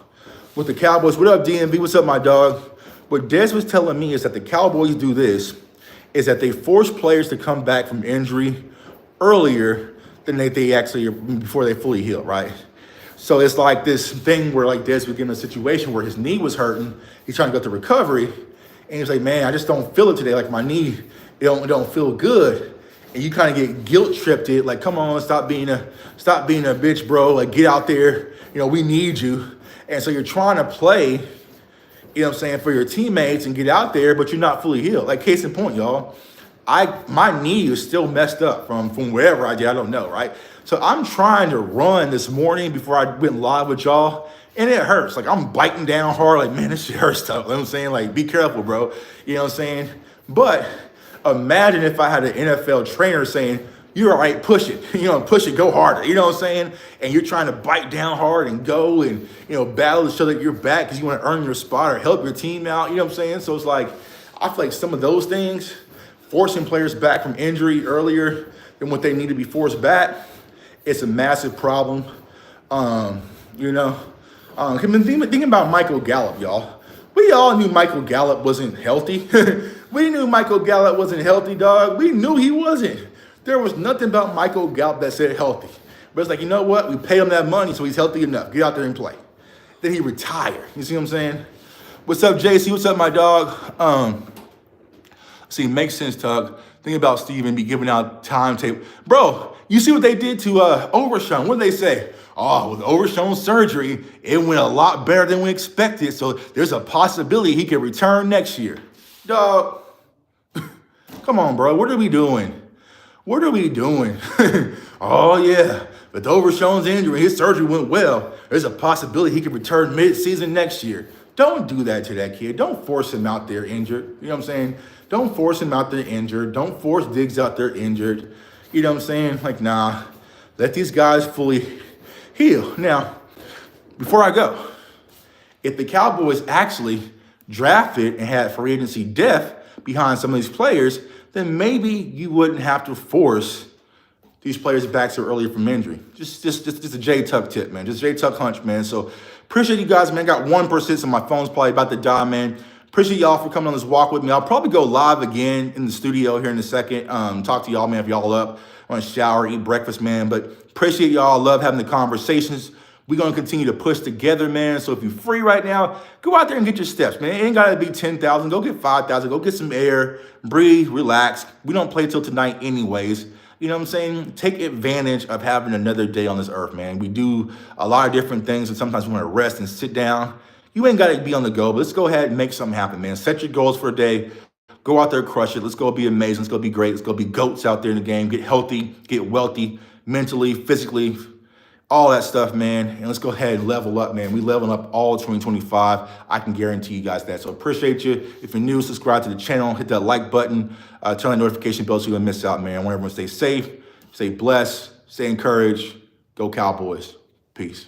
With the Cowboys, what up, DMV? What's up, my dog? What Dez was telling me is that the Cowboys do this, is that they force players to come back from injury earlier than they actually, before they fully heal, right? So it's like this thing where, like, Dez was getting a situation where his knee was hurting. He's trying to go to recovery. And he's like, man, I just don't feel it today. Like, my knee, it don't feel good. And you kind of get guilt tripped it. Like, come on, stop being a bitch, bro. Like, get out there. You know, we need you. And so you're trying to play, you know what I'm saying, for your teammates and get out there, but you're not fully healed. Like, case in point, y'all, my knee is still messed up from wherever I did. I don't know, right? So I'm trying to run this morning before I went live with y'all, and it hurts. Like, I'm biting down hard. Like, man, this shit hurts tough. You know what I'm saying? Like, be careful, bro. You know what I'm saying? But imagine if I had an NFL trainer saying, you're all right, push it. You know, push it, go harder. You know what I'm saying? And you're trying to bite down hard and go and, you know, battle to show that you're back because you want to earn your spot or help your team out. You know what I'm saying? So it's like, I feel like some of those things, forcing players back from injury earlier than what they need to be forced back, it's a massive problem. You know, thinking about Michael Gallup, y'all. We all knew Michael Gallup wasn't healthy. We knew Michael Gallup wasn't healthy, dog. We knew he wasn't. There was nothing about Michael Gallup that said healthy. But it's like, you know what? We pay him that money, so he's healthy enough. Get out there and play. Then he retired. You see what I'm saying? What's up, JC? What's up, my dog? See, makes sense, Tug. Think about Steven be giving out timetable. Bro, you see what they did to Overshown? What did they say? Oh, with Overshown surgery, it went a lot better than we expected. So there's a possibility he could return next year. Dog, come on, bro. What are we doing? What are we doing? Oh, yeah. With Overshown's injury, his surgery went well. There's a possibility he could return mid-season next year. Don't do that to that kid. Don't force him out there injured. You know what I'm saying? Don't force him out there injured. Don't force Diggs out there injured. You know what I'm saying? Like, nah. Let these guys fully heal. Now, before I go, if the Cowboys actually drafted and had free agency depth behind some of these players, then maybe you wouldn't have to force these players back so early from injury. Just a J Tuck tip, man. Just J Tuck hunch, man. So appreciate you guys, man. Got 1%, so my phone's probably about to die, man. Appreciate y'all for coming on this walk with me. I'll probably go live again in the studio here in a second. Talk to y'all, man, if y'all up. I want to shower, eat breakfast, man. But appreciate y'all. Love having the conversations. We're going to continue to push together, man. So if you're free right now, go out there and get your steps, man. It ain't got to be 10,000. Go get 5,000. Go get some air. Breathe. Relax. We don't play till tonight anyways. You know what I'm saying? Take advantage of having another day on this earth, man. We do a lot of different things, and sometimes we want to rest and sit down. You ain't got to be on the go, but let's go ahead and make something happen, man. Set your goals for a day. Go out there, crush it. Let's go be amazing. Let's go be great. Let's go be GOATs out there in the game. Get healthy, get wealthy, mentally, physically, all that stuff, man. And let's go ahead and level up, man. We leveling up all 2025. I can guarantee you guys that. So appreciate you. If you're new, subscribe to the channel. Hit that like button. Turn on the notification bell so you don't miss out, man. I want everyone to stay safe, stay blessed, stay encouraged. Go Cowboys. Peace.